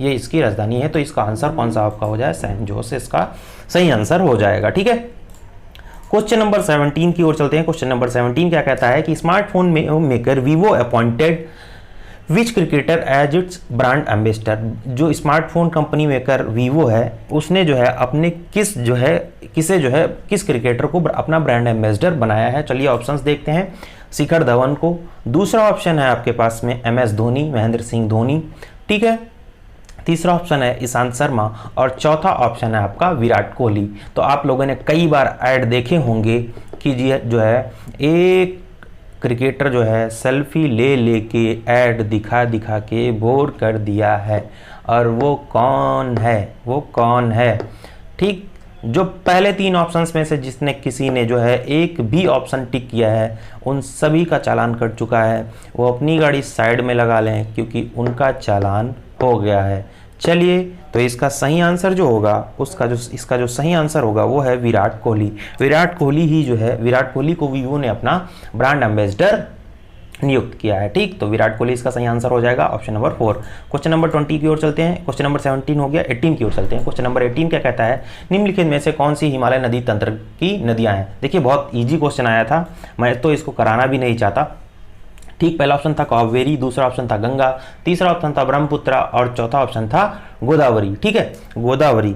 ये इसकी राजधानी है। तो इसका आंसर कौन सा आपका हो जाए? सैन जोस इसका सही आंसर हो जाएगा, ठीक है। क्वेश्चन नंबर 17 की ओर चलते हैं। क्वेश्चन नंबर 17 क्या कहता है कि smartphone maker Vivo appointed which cricketer as its brand ambassador. जो स्मार्टफोन कंपनी मेकर वीवो है, उसने जो है अपने किस क्रिकेटर को अपना ब्रांड एम्बेसडर बनाया है? चलिए ऑप्शंस देखते हैं। शिखर धवन को, दूसरा ऑप्शन है आपके पास में MS धोनी, महेंद्र सिंह धोनी, ठीक है। तीसरा ऑप्शन है ईशांत शर्मा, और चौथा ऑप्शन है आपका विराट कोहली। तो आप लोगों ने कई बार ऐड देखे होंगे कि जो है एक क्रिकेटर जो है सेल्फी ले लेके ऐड दिखा दिखा के बोर कर दिया है, और वो कौन है? वो कौन है? ठीक, जो पहले 3 ऑप्शंस में से जिसने किसी ने जो है एक भी ऑप्शन टिक किया है, उन सभी का चालान कट चुका है। वो अपनी गाड़ी साइड में लगा लें क्योंकि उनका चालान हो गया है। चलिए, तो इसका सही आंसर जो होगा इसका जो सही आंसर होगा वो है विराट कोहली। विराट कोहली ही जो है, विराट कोहली को वीवो ने अपना ब्रांड एम्बेसडर नियुक्त किया है, ठीक। तो विराट कोहली इसका सही आंसर हो जाएगा, ऑप्शन नंबर 4। क्वेश्चन नंबर 20 की ओर चलते हैं। क्वेश्चन नंबर 17 हो गया, 18 की ओर चलते हैं। क्वेश्चन नंबर 18 क्या कहता है? निम्नलिखित में से कौन सी हिमालय नदी तंत्र की नदियां हैं? देखिए बहुत ईजी क्वेश्चन आया था, मैं तो इसको कराना भी नहीं चाहता, ठीक। पहला ऑप्शन था कावेरी, दूसरा ऑप्शन था गंगा, तीसरा ऑप्शन था ब्रह्मपुत्र, और चौथा ऑप्शन था गोदावरी, ठीक है, गोदावरी।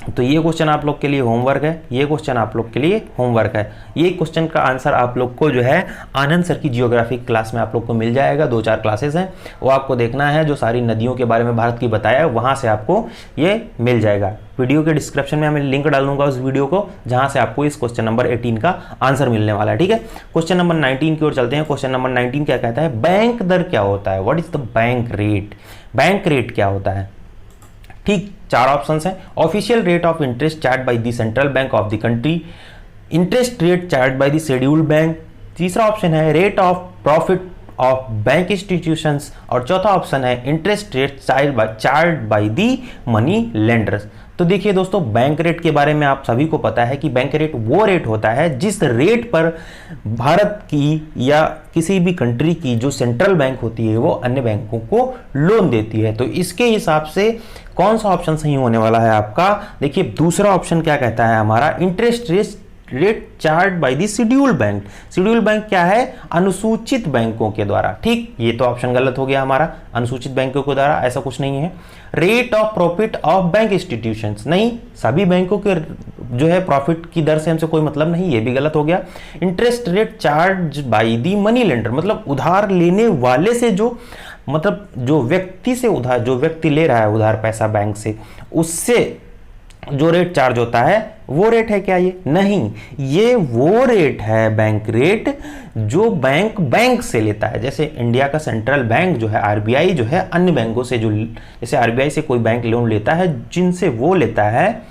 तो ये क्वेश्चन आप लोग के लिए होमवर्क है, ये क्वेश्चन आप लोग के लिए होमवर्क है। ये क्वेश्चन का आंसर आप लोग को जो है आनंद सर की जियोग्राफी क्लास में आप लोग को मिल जाएगा। 2-4 क्लासेस हैं, वो आपको देखना है। जो सारी नदियों के बारे में भारत की बताया है, वहाँ से आपको ये मिल जाएगा। वीडियो के डिस्क्रिप्शन में मैं लिंक डाल दूंगा उस वीडियो को, जहाँ से आपको इस क्वेश्चन नंबर 18 का आंसर मिलने वाला है, ठीक है। क्वेश्चन नंबर 19 की ओर चलते हैं। क्वेश्चन नंबर 19 क्या कहता है? बैंक दर क्या होता है? What is the bank rate? Bank rate क्या होता है? ठीक, 4 ऑप्शन हैं। Official rate of interest charge by the central bank of the country, interest rate charge by the scheduled bank, तीसरा ऑप्शन है rate of profit of bank institutions, और चौथा option है interest rate charge by the money lenders. तो देखिए दोस्तों, bank rate के बारे में आप सभी को पता है कि बैंक रेट वो रेट होता है जिस रेट पर भारत की या किसी भी कंट्री की जो सेंट्रल बैंक होती है वो अन्य बैंकों को लोन देती है। तो इसके हिसाब से कौन सा ऑप्शन सही होने वाला है आपका? देखिए दूसरा ऑप्शन क्या कहता है हमारा, interest rate charge by the schedule bank. Schedule bank क्या है? अनुसूचित बैंकों के द्वारा। ठीक, ये तो ऑप्शन गलत हो गया हमारा, अनुसूचित बैंकों के द्वारा ऐसा कुछ नहीं है। Rate of profit of bank institutions, नहीं, सभी बैंकों के जो है प्रॉफिट की दर से हमसे कोई मतलब नहीं, ये भी गलत हो गया। Interest rate charge by the money lender, मतलब उधार लेने वाले से जो, मतलब जो व्यक्ति से उधार, जो व्यक्ति ले रहा है उधार पैसा बैंक से, उससे जो रेट चार्ज होता है वो रेट है क्या? ये नहीं, ये वो रेट है बैंक रेट जो बैंक से लेता है। जैसे इंडिया का सेंट्रल बैंक जो है आरबीआई जो है अन्य बैंकों से, जो जैसे आरबीआई से कोई बैंक लोन लेता है जिनसे वो लेता है,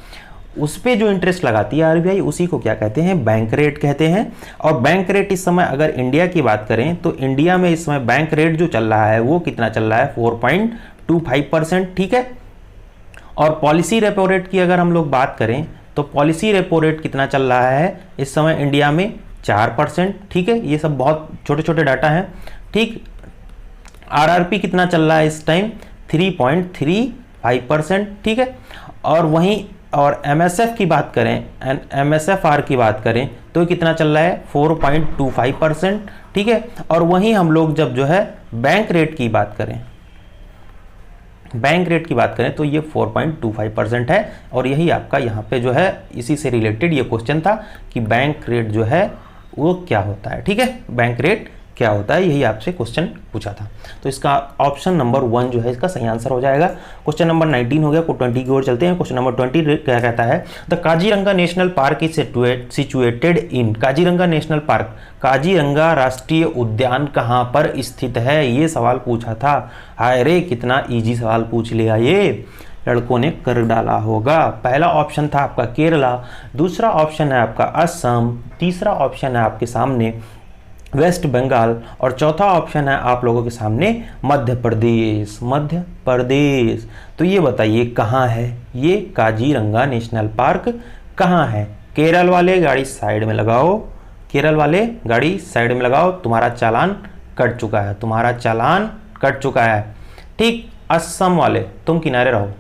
उस पे जो इंटरेस्ट लगाती है आरबीआई, उसी को क्या कहते हैं? बैंक रेट कहते हैं। और बैंक रेट इस समय अगर इंडिया की बात करें तो इंडिया में इस समय बैंक रेट जो चल रहा है वो कितना चल रहा है? 4.25%। ठीक है। और पॉलिसी रेपो रेट की अगर हम लोग बात करें तो पॉलिसी रेपो रेट कितना चल रहा है इस समय इंडिया में? 4%। ठीक है, ये सब बहुत छोटे छोटे डाटा हैं। ठीक, आरआरपी कितना चल रहा है इस टाइम? 3.35%। ठीक है। और वहीं और एमएसएफ की बात करें, एमएसएफआर की बात करें तो कितना चल रहा है? 4.25%। ठीक है। और वहीं हम लोग जब जो है बैंक रेट की बात करें, बैंक रेट की बात करें तो ये 4.25% है। और यही आपका यहाँ पे जो है इसी से रिलेटेड ये क्वेश्चन था कि बैंक रेट जो है वो क्या होता है। ठीक है, बैंक रेट क्या होता है, यही आपसे क्वेश्चन पूछा था। तो इसका ऑप्शन नंबर 1 जो है इसका सही आंसर हो जाएगा। क्वेश्चन नंबर 19 हो गया, 20 की ओर चलते हैं। क्वेश्चन नंबर 20 क्या कहता है? The Kaziranga national park is situated in, Kaziranga national park, Kaziranga राष्ट्रीय उद्यान कहाँ पर स्थित है? ये सवाल पूछा था। हाय रे, कितना इजी सवाल पूछ लिया, ये लड़कों ने कर डाला होगा। पहला ऑप्शन था आपका केरला, दूसरा ऑप्शन है आपका असम, तीसरा ऑप्शन है आपके सामने वेस्ट बंगाल, और चौथा ऑप्शन है आप लोगों के सामने मध्य प्रदेश। मध्य प्रदेश, तो ये बताइए कहाँ है ये काजीरंगा नेशनल पार्क? कहाँ है? केरल वाले गाड़ी साइड में लगाओ, केरल वाले गाड़ी साइड में लगाओ, तुम्हारा चालान कट चुका है, तुम्हारा चालान कट चुका है। ठीक, असम वाले तुम किनारे रहो,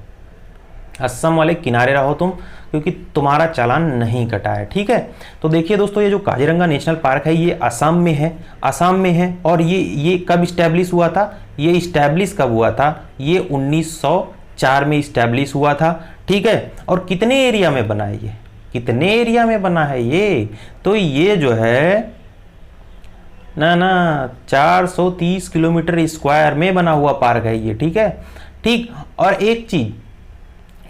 असम वाले किनारे रहो तुम, क्योंकि तुम्हारा चालान नहीं कटा है। ठीक है। तो देखिए दोस्तों, ये जो काजीरंगा नेशनल पार्क है ये असम में है, असम में है। और ये कब इस्टेब्लिश हुआ था? ये इस्टेब्लिश कब हुआ था? ये 1904 में इस्टेब्लिश हुआ था। ठीक है। और कितने एरिया में बना है ये? कितने एरिया में बना है ये? तो ये जो है ना 430 किलोमीटर स्क्वायर में बना हुआ पार्क है ये। ठीक है। ठीक, और एक चीज,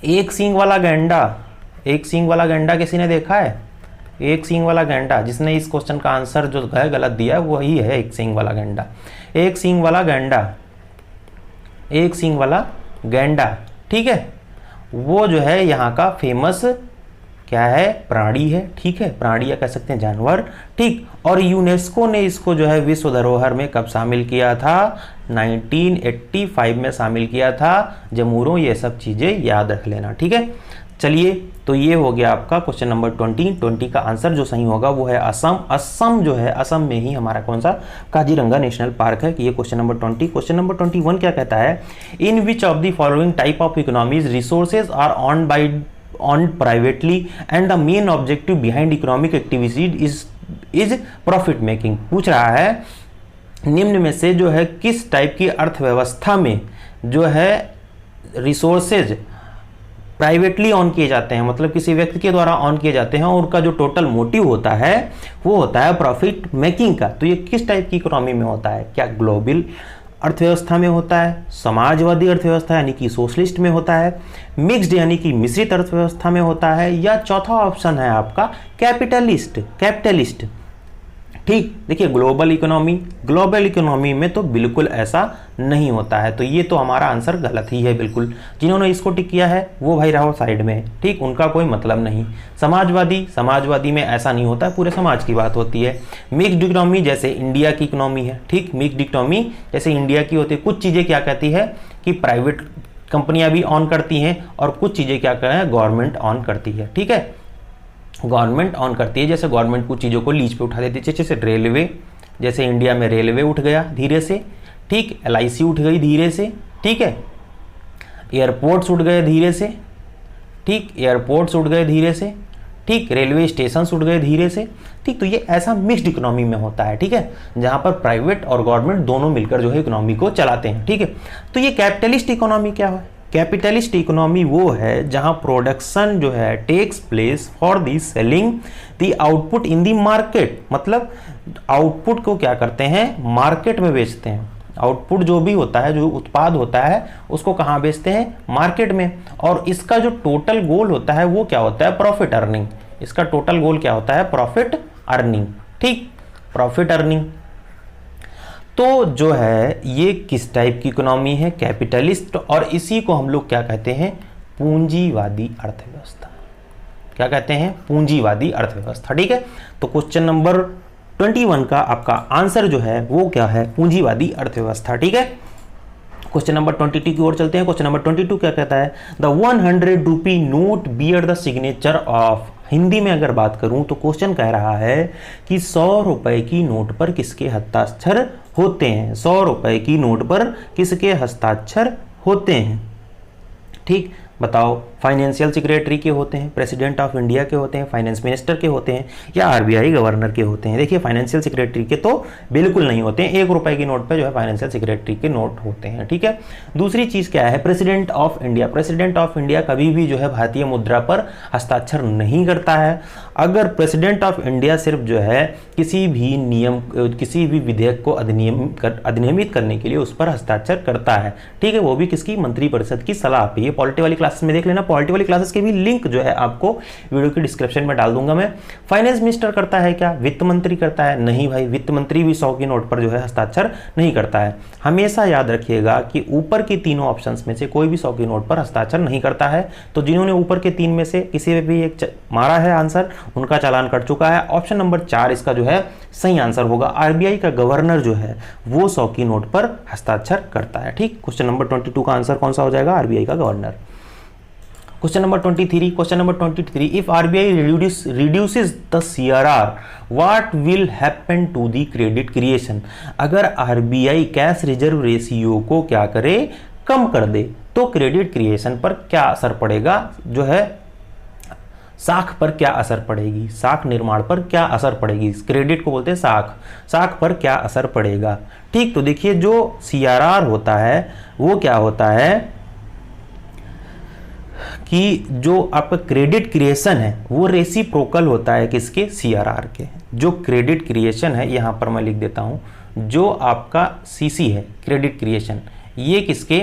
एक सींग वाला गैंडा, एक सींग वाला गैंडा किसी ने देखा है? एक सींग वाला गैंडा, जिसने इस क्वेश्चन का आंसर जो है गलत दिया है वही है एक सींग वाला गैंडा। एक सींग वाला गैंडा, एक सींग वाला गैंडा। ठीक है, वो जो है यहाँ का फेमस क्या है? प्राणी है। ठीक है, प्राणी या कह सकते हैं जानवर। ठीक, और यूनेस्को ने इसको जो है विश्व धरोहर में कब शामिल किया था? 1985 में शामिल किया था। जमूरों, ये सब चीजें याद रख लेना। ठीक है, चलिए, तो ये हो गया आपका क्वेश्चन नंबर 20 का आंसर जो सही होगा वो है असम। असम जो है, असम में ही हमारा कौन सा काजीरंगा नेशनल पार्क है कि ये क्वेश्चन नंबर 20। क्वेश्चन नंबर 21 क्या कहता है? In which of the following type of economies resources are on privately and the main objective behind economic activities is profit making. पूछ रहा है निम्न में से जो है किस टाइप की अर्थव्यवस्था में जो है रिसोर्सेज प्राइवेटली ऑन किए जाते हैं, मतलब किसी व्यक्ति के द्वारा ऑन किए जाते हैं, और उनका जो टोटल मोटिव होता है वो होता है प्रॉफिट मेकिंग का। तो ये किस टाइप की इकोनॉमी में होता है? क्या ग्लोबल अर्थव्यवस्था में होता है, समाजवादी अर्थव्यवस्था यानी कि सोशलिस्ट में होता है, मिक्स्ड यानी कि मिश्रित अर्थव्यवस्था में होता है, या चौथा ऑप्शन है आपका कैपिटलिस्ट। ठीक, देखिए ग्लोबल इकोनॉमी में तो बिल्कुल ऐसा नहीं होता है। तो ये तो हमारा आंसर गलत ही है बिल्कुल। जिन्होंने इसको टिक किया है वो भाई रहो साइड में। ठीक, उनका कोई मतलब नहीं। समाजवादी में ऐसा नहीं होता है, पूरे समाज की बात होती है। मिक्स्ड इकोनॉमी जैसे इंडिया की इकोनॉमी है। ठीक, मिक्स्ड इकोनॉमी जैसे इंडिया की होती है। कुछ चीज़ें क्या कहती है कि प्राइवेट कंपनियां भी ऑन करती हैं और कुछ चीज़ें क्या करें गवर्नमेंट ऑन करती है। ठीक है, गवर्नमेंट ऑन करती है, जैसे गवर्नमेंट कुछ चीज़ों को लीज पे उठा देती है, जैसे रेलवे, जैसे इंडिया में रेलवे उठ गया धीरे से, ठीक, LIC उठ गई धीरे से, ठीक है, एयरपोर्ट्स उठ गए धीरे से, ठीक, एयरपोर्ट्स उठ गए धीरे से, ठीक, रेलवे स्टेशन उठ गए धीरे से, ठीक। तो ये ऐसा मिक्स्ड इकोनॉमी में होता है, ठीक है, जहां पर प्राइवेट और गवर्नमेंट दोनों मिलकर जो है इकोनॉमी को चलाते हैं। ठीक है, तो ये कैपिटलिस्ट इकोनॉमी क्या है? कैपिटलिस्ट इकोनॉमी वो है जहां प्रोडक्शन जो है takes place for the selling the output in the market, मतलब आउटपुट को क्या करते हैं मार्केट में बेचते हैं। आउटपुट जो भी होता है, जो उत्पाद होता है, उसको कहाँ बेचते हैं? मार्केट में। और इसका जो टोटल गोल होता है वो क्या होता है? Profit earning. इसका टोटल गोल क्या होता है? Profit earning. ठीक, प्रॉफिट अर्निंग। तो जो है ये किस टाइप की इकोनॉमी है? कैपिटलिस्ट। और इसी को हम लोग क्या कहते हैं? पूंजीवादी अर्थव्यवस्था। क्या कहते हैं? पूंजीवादी अर्थव्यवस्था। ठीक है, तो क्वेश्चन नंबर 21 का आपका आंसर जो है वो क्या है? पूंजीवादी अर्थव्यवस्था। ठीक है, क्वेश्चन नंबर 22 की ओर चलते हैं। क्वेश्चन नंबर 22 क्या कहता है? The 100 rupee note bear the signature of. Hindi में अगर बात करूं तो क्वेश्चन कह रहा है कि 100 रुपए की नोट पर किसके हस्ताक्षर होते हैं? 100 रुपए की नोट पर किसके हस्ताक्षर होते हैं? ठीक, बताओ। फाइनेंशियल सेक्रेटरी के होते हैं, प्रेसिडेंट ऑफ इंडिया के होते हैं, फाइनेंस मिनिस्टर के होते हैं, या RBI गवर्नर के होते हैं? देखिए, फाइनेंशियल सेक्रेटरी के तो बिल्कुल नहीं होते हैं। 1 रुपए की नोट पे जो है फाइनेंशियल सेक्रेटरी के नोट होते हैं। ठीक है, दूसरी चीज क्या है? President of India. President of India कभी भी जो है भारतीय मुद्रा पर हस्ताक्षर नहीं करता है। अगर प्रेसिडेंट ऑफ इंडिया सिर्फ जो है किसी भी नियम, किसी भी विधेयक को अधिनियमित करने के लिए उस पर हस्ताक्षर करता है। ठीक है, वो भी किसकी? मंत्रिपरिषद की सलाह पे। ये पॉलिटी वाली क्लासेस में देख लेना। पॉलिटी वाली क्लासेस के भी लिंक जो है आपको वीडियो की डिस्क्रिप्शन में डाल दूंगा मैं। फाइनेंस मिनिस्टर करता है क्या? वित्त मंत्री करता है? नहीं भाई, वित्त मंत्री भी 100 की नोट पर जो है हस्ताक्षर नहीं करता है। हमेशा याद रखिएगा कि ऊपर की तीनों ऑप्शंस में से कोई भी 100 की नोट पर हस्ताक्षर नहीं करता है। तो जिन्होंने ऊपर के 3 में से किसी भी एक मारा है आंसर, उनका चालान कट चुका है। ऑप्शन नंबर 4 इसका जो है सही आंसर होगा। RBI का गवर्नर जो है वो 100 की नोट पर हस्ताक्षर करता है। ठीक, क्वेश्चन नंबर 22 का आंसर कौन सा हो जाएगा? RBI का governor. Question number 23, question number 23, if RBI reduces the CRR, what will happen to the credit creation? अगर RBI कैश रिजर्व रेशियो को क्या करे? कम कर दे, तो क्रेडिट क्रिएशन पर क्या असर पड़ेगा? जो है साख पर क्या असर पड़ेगी? साख निर्माण पर क्या असर पड़ेगी? क्रेडिट को बोलते हैं साख। साख पर क्या असर पड़ेगा? ठीक, तो देखिए जो CRR होता है वो क्या होता है कि जो आपका क्रेडिट क्रिएशन है वो रेसिप्रोकल होता है किसके? CRR के। जो क्रेडिट क्रिएशन है, यहां पर मैं लिख देता हूं, जो आपका CC है क्रेडिट क्रिएशन, ये किसके?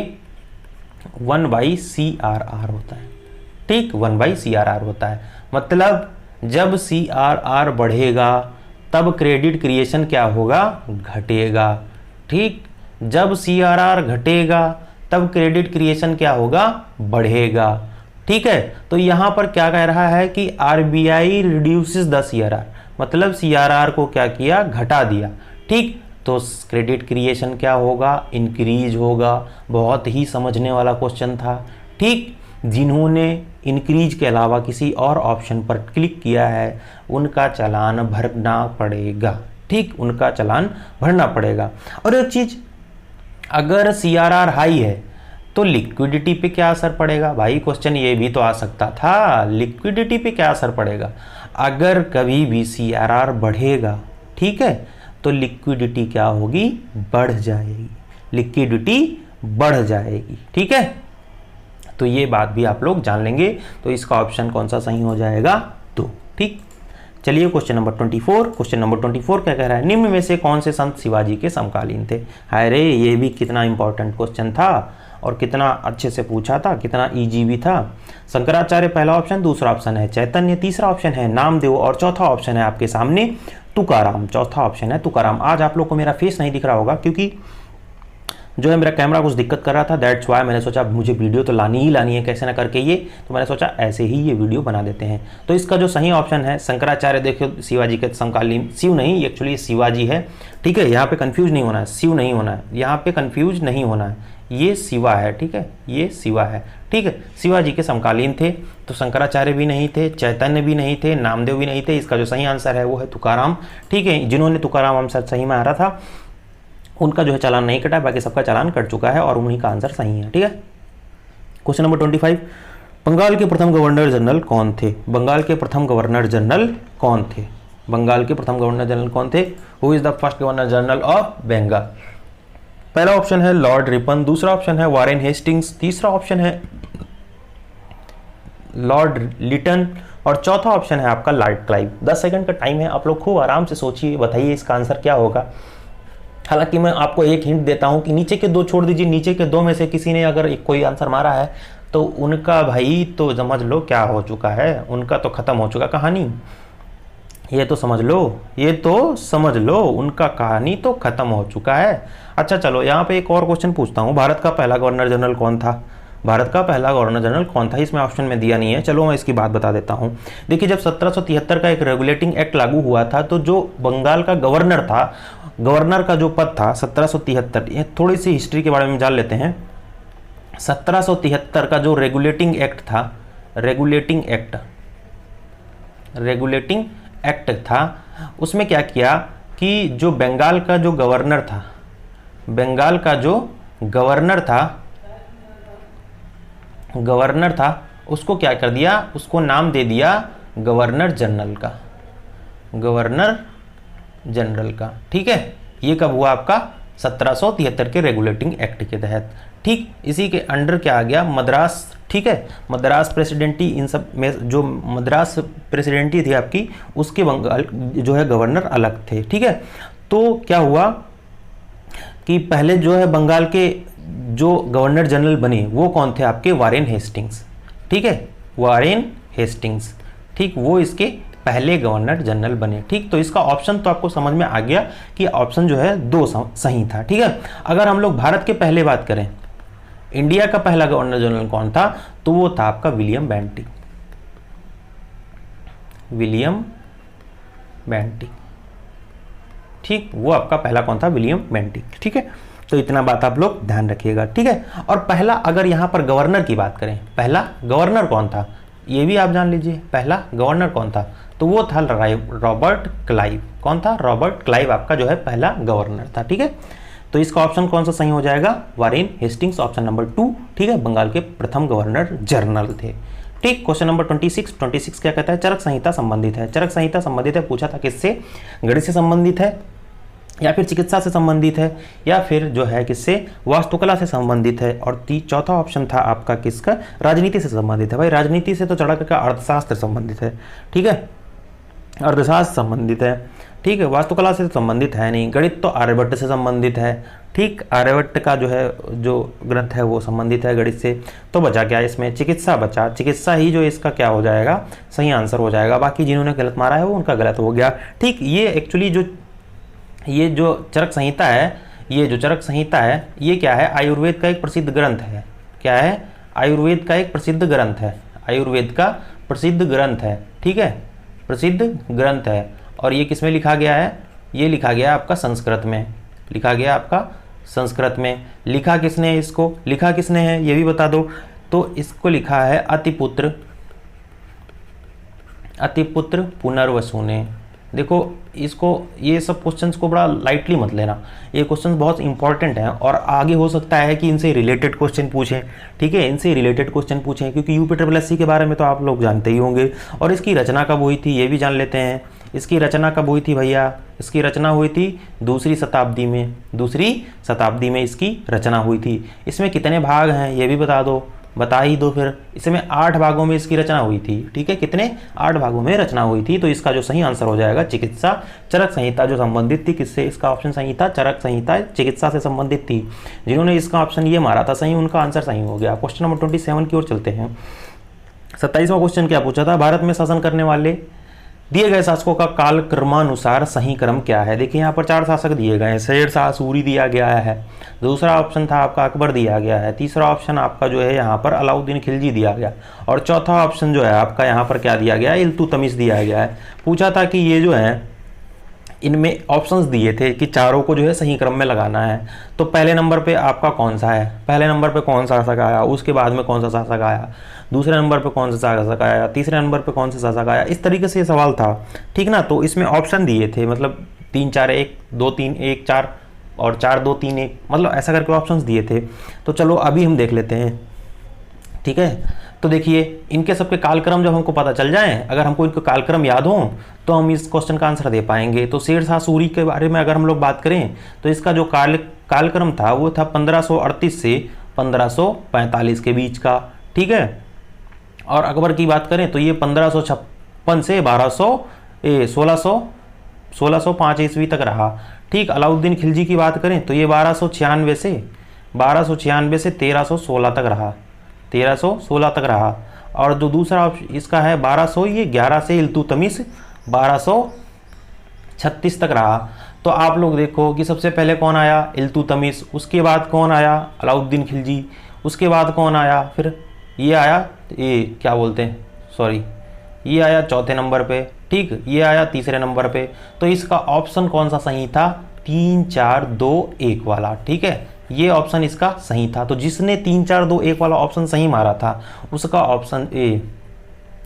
1/CRR होता है। ठीक, 1/CRR होता है। मतलब जब CRR बढ़ेगा तब क्रेडिट क्रिएशन क्या होगा? घटेगा। ठीक, जब CRR घटेगा तब क्रेडिट क्रिएशन क्या होगा? बढ़ेगा। ठीक है, तो यहां पर क्या कह रहा है कि RBI रिड्यूसेस द CRR, मतलब CRR को क्या किया? घटा दिया। ठीक, तो क्रेडिट क्रिएशन क्या होगा? इंक्रीज होगा। बहुत ही समझने वाला क्वेश्चन था। ठीक, जिन्होंने इंक्रीज के अलावा किसी और ऑप्शन पर क्लिक किया है उनका चालान भरना पड़ेगा। ठीक, उनका चालान भरना पड़ेगा। और एक चीज, अगर CRR हाई है तो लिक्विडिटी पे क्या असर पड़ेगा? भाई क्वेश्चन ये भी तो आ सकता था, लिक्विडिटी पे क्या असर पड़ेगा? अगर कभी भी CRR बढ़ेगा, ठीक है, तो लिक्विडिटी क्या होगी? बढ़ जाएगी। लिक्विडिटी बढ़ जाएगी। ठीक है, तो ये बात भी आप लोग जान लेंगे। तो इसका ऑप्शन कौन सा सही हो जाएगा? 2। ठीक, चलिए क्वेश्चन नंबर 24। क्वेश्चन नंबर 24 क्या कह रहा है? निम्न में से कौन से संत शिवाजी के समकालीन थे? हाय रे, ये भी कितना इंपॉर्टेंट क्वेश्चन था और कितना अच्छे से पूछा था, कितना इजी भी था। शंकराचार्य पहला ऑप्शन, दूसरा ऑप्शन है चैतन्य, तीसरा ऑप्शन है नामदेव और चौथा ऑप्शन है आपके सामने तुकाराम। चौथा ऑप्शन है तुकाराम। आज आप लोग को मेरा फेस नहीं दिख रहा होगा क्योंकि जो है मेरा कैमरा कुछ दिक्कत कर रहा था, दैट्स वाई मैंने सोचा मुझे वीडियो तो लानी ही लानी है कैसे ना करके ये, तो मैंने सोचा ऐसे ही ये वीडियो बना देते हैं। तो इसका जो सही ऑप्शन है शंकराचार्य, देखियो शिवाजी के समकालीन, शिव नहीं एक्चुअली शिवाजी है। ठीक है, यहाँ पे कंफ्यूज नहीं होना है, शिव नहीं होना है, यहाँ पे कंफ्यूज नहीं होना है, ये शिवा है, ठीक है, ये शिवा है, ठीक है। शिवाजी के समकालीन थे, तो शंकराचार्य भी नहीं थे, चैतन्य भी नहीं थे, नामदेव भी नहीं थे। इसका जो सही आंसर है वो है तुकाराम, ठीक है। जिन्होंने तुकाराम आंसर सही में आ रहा था उनका जो है चालान नहीं कटा, बाकी सबका चालान कट चुका है और उन्हीं का आंसर सही है, ठीक है। क्वेश्चन नंबर 25, बंगाल के प्रथम गवर्नर जनरल कौन थे? बंगाल के प्रथम गवर्नर जनरल कौन थे? बंगाल के प्रथम गवर्नर जनरल कौन थे? Who is the first governor general of Bengal? पहला ऑप्शन है लॉर्ड रिपन, दूसरा ऑप्शन है वारेन हेस्टिंग्स, तीसरा ऑप्शन है लॉर्ड लिटन और चौथा ऑप्शन है आपका लॉर्ड क्लाइव। 10 सेकंड का टाइम है, आप लोग खूब आराम से सोचिए, बताइए इसका आंसर क्या होगा। हालांकि मैं आपको एक हिंट देता हूं कि नीचे के दो छोड़ दीजिए, नीचे के दो में से किसी ने अगर एक कोई आंसर मारा है तो उनका भाई तो समझ लो क्या हो चुका है, उनका तो खत्म हो चुका कहानी। ये तो समझ लो, ये तो समझ लो, उनका कहानी तो खत्म हो चुका है। अच्छा चलो यहाँ पे एक और क्वेश्चन पूछता हूँ, भारत का पहला गवर्नर जनरल कौन था? भारत का पहला गवर्नर जनरल कौन था? इसमें ऑप्शन में दिया नहीं है, चलो मैं इसकी बात बता देता हूँ। देखिए जब 1773 का एक रेगुलेटिंग एक्ट लागू हुआ था तो जो बंगाल का गवर्नर था, गवर्नर का जो पद था 1773, ये थोड़ी सी हिस्ट्री के बारे में जान लेते हैं। 1773 का जो रेगुलेटिंग एक्ट था, रेगुलेटिंग एक्ट था, उसमें क्या किया कि जो बंगाल का जो गवर्नर था, बंगाल का जो गवर्नर था उसको क्या कर दिया, उसको नाम दे दिया गवर्नर जनरल का, गवर्नर जनरल का, ठीक है। ये कब हुआ आपका? 1773 के रेगुलेटिंग एक्ट के तहत, ठीक। इसी के अंडर क्या आ गया? मद्रास, ठीक है, मद्रास प्रेसिडेंटी, इन सब में जो मद्रास प्रेसिडेंटी थी आपकी, उसके बंगाल जो है गवर्नर अलग थे, ठीक है। तो क्या हुआ कि पहले जो है बंगाल के जो गवर्नर जनरल बने वो कौन थे आपके? वारेन हेस्टिंग्स, ठीक है, वारेन हेस्टिंग्स, ठीक, वो इसके पहले गवर्नर जनरल बने, ठीक। तो इसका ऑप्शन तो आपको समझ में आ गया कि ऑप्शन जो है 2 सही था, ठीक है। अगर हम लोग भारत के पहले बात करें, इंडिया का पहला गवर्नर जनरल कौन था, तो वो था आपका विलियम बेंटिक, विलियम बेंटिक, ठीक, वो आपका पहला कौन था? विलियम बेंटिक, ठीक है। तो इतना बात आप लोग ध्यान रखिएगा, ठीक है। और पहला अगर यहां पर गवर्नर की बात करें, पहला गवर्नर कौन था ये भी आप जान लीजिए, पहला गवर्नर कौन था, तो वो था रॉबर्ट क्लाइव। कौन था? रॉबर्ट क्लाइव आपका जो है पहला गवर्नर था, ठीक है। तो इसका ऑप्शन कौन सा सही हो जाएगा? वारेन हेस्टिंग्स, ऑप्शन नंबर 2, ठीक है, बंगाल के प्रथम गवर्नर जनरल थे, ठीक। क्वेश्चन नंबर 26 क्या कहता है? चरक संहिता संबंधित है। चरक संहिता संबंधित है, पूछा था किससे? गणित से संबंधित है या फिर चिकित्सा से संबंधित है या फिर जो है किससे? वास्तुकला से संबंधित है। और चौथा ऑप्शन था आपका किसका? राजनीति से संबंधित है। भाई राजनीति से तो चढ़क का अर्थशास्त्र संबंधित है, ठीक है, अर्थशास्त्र संबंधित है, ठीक है। वास्तुकला से संबंधित है नहीं। गणित तो आर्यभट्ट से संबंधित है, ठीक, आर्यभट्ट का जो है जो ग्रंथ है वो संबंधित है गणित से। तो बचा क्या इसमें? चिकित्सा बचा। चिकित्सा ही जो इसका क्या हो जाएगा? सही आंसर हो जाएगा। बाकी जिन्होंने गलत मारा है वो उनका गलत हो गया, ठीक। ये एक्चुअली ये जो चरक संहिता है, ये जो चरक संहिता है ये क्या है? आयुर्वेद का एक प्रसिद्ध ग्रंथ है। क्या है? आयुर्वेद का एक प्रसिद्ध ग्रंथ है, आयुर्वेद का प्रसिद्ध ग्रंथ है, ठीक है, प्रसिद्ध ग्रंथ है। और ये किस में लिखा गया है? ये लिखा गया आपका संस्कृत में, लिखा गया आपका संस्कृत में। लिखा किसने है इसको? लिखा किसने है ये भी बता दो। तो इसको लिखा है अतिपुत्र, अतिपुत्र पुनर्वसु ने। देखो इसको, ये सब क्वेश्चंस को बड़ा लाइटली मत लेना, ये क्वेश्चंस बहुत इंपॉर्टेंट हैं और आगे हो सकता है कि इनसे रिलेटेड क्वेश्चन पूछें, ठीक है, इनसे रिलेटेड क्वेश्चन पूछें, क्योंकि यूपीएससी के बारे में तो आप लोग जानते ही होंगे। और इसकी रचना कब हुई थी ये भी जान लेते हैं। इसकी रचना कब हुई थी भैया? इसकी रचना हुई थी दूसरी शताब्दी में, दूसरी शताब्दी में इसकी रचना हुई थी। इसमें कितने भाग हैं ये भी बता दो, बता ही दो फिर। इसमें 8 भागों में इसकी रचना हुई थी, ठीक है, कितने? 8 भागों में रचना हुई थी। तो इसका जो सही आंसर हो जाएगा चिकित्सा। चरक संहिता जो संबंधित थी किससे? इसका ऑप्शन सही था, चरक संहिता चिकित्सा से संबंधित थी। जिन्होंने इसका ऑप्शन ये मारा था सही, उनका आंसर सही हो गया। क्वेश्चन नंबर 27 की ओर चलते हैं। 27वां क्वेश्चन क्या पूछा था? भारत में शासन करने वाले दिए गए शासकों का काल क्रमानुसार सही क्रम क्या है? देखिए यहाँ पर 4 शासक दिए गए हैं। शेर शाह सूरी दिया गया है, दूसरा ऑप्शन था आपका अकबर दिया गया है, तीसरा ऑप्शन आपका जो है यहाँ पर अलाउद्दीन खिलजी दिया गया, और चौथा ऑप्शन जो है आपका यहाँ पर क्या दिया गया है? इल्तुतमिश दिया गया है। पूछा था कि ये जो है इनमें ऑप्शंस दिए थे कि चारों को जो है सही क्रम में लगाना है। तो पहले नंबर पे आपका कौन सा है, पहले नंबर पे कौन सा शासक आया, उसके बाद में कौन सा शासक आया, दूसरे नंबर पे कौन सा शासक आया, तीसरे नंबर पे कौन सा शासक आया, इस तरीके से ये सवाल था, ठीक ना। तो इसमें ऑप्शन दिए थे, मतलब 3 4 1 2 3 1 4 और 4 2 3 1, मतलब ऐसा करके ऑप्शंस दिए थे। तो चलो अभी हम देख लेते हैं, ठीक है। तो देखिए इनके सबके कालक्रम जब हमको पता चल जाए, अगर हमको इनके कालक्रम याद हो तो हम इस क्वेश्चन का आंसर दे पाएंगे। तो शेरशाह सूरी के बारे में अगर हम लोग बात करें तो इसका जो कालक्रम था वो था 1538 से 1545 के बीच का, ठीक है। और अकबर की बात करें तो ये 1556 से 1605 ईस्वी तक रहा, ठीक। अलाउद्दीन खिलजी की बात करें तो ये 1296 से 1316 तक रहा, 1316 तक रहा। और जो दूसरा इसका है 1200, ये 11 से इल्तुतमिश 1236 तक रहा। तो आप लोग देखो कि सबसे पहले कौन आया, इल्तुतमिश, उसके बाद कौन आया, अलाउद्दीन खिलजी, उसके बाद कौन आया, फिर ये आया, ये क्या बोलते हैं, सॉरी, ये आया चौथे नंबर पे, ठीक, ये आया तीसरे नंबर पे। तो इसका ऑप्शन कौन सा सही था, 3 4 2 1 वाला, ठीक है, ये ऑप्शन इसका सही था। तो जिसने 3 4 2 1 वाला ऑप्शन सही मारा था उसका ऑप्शन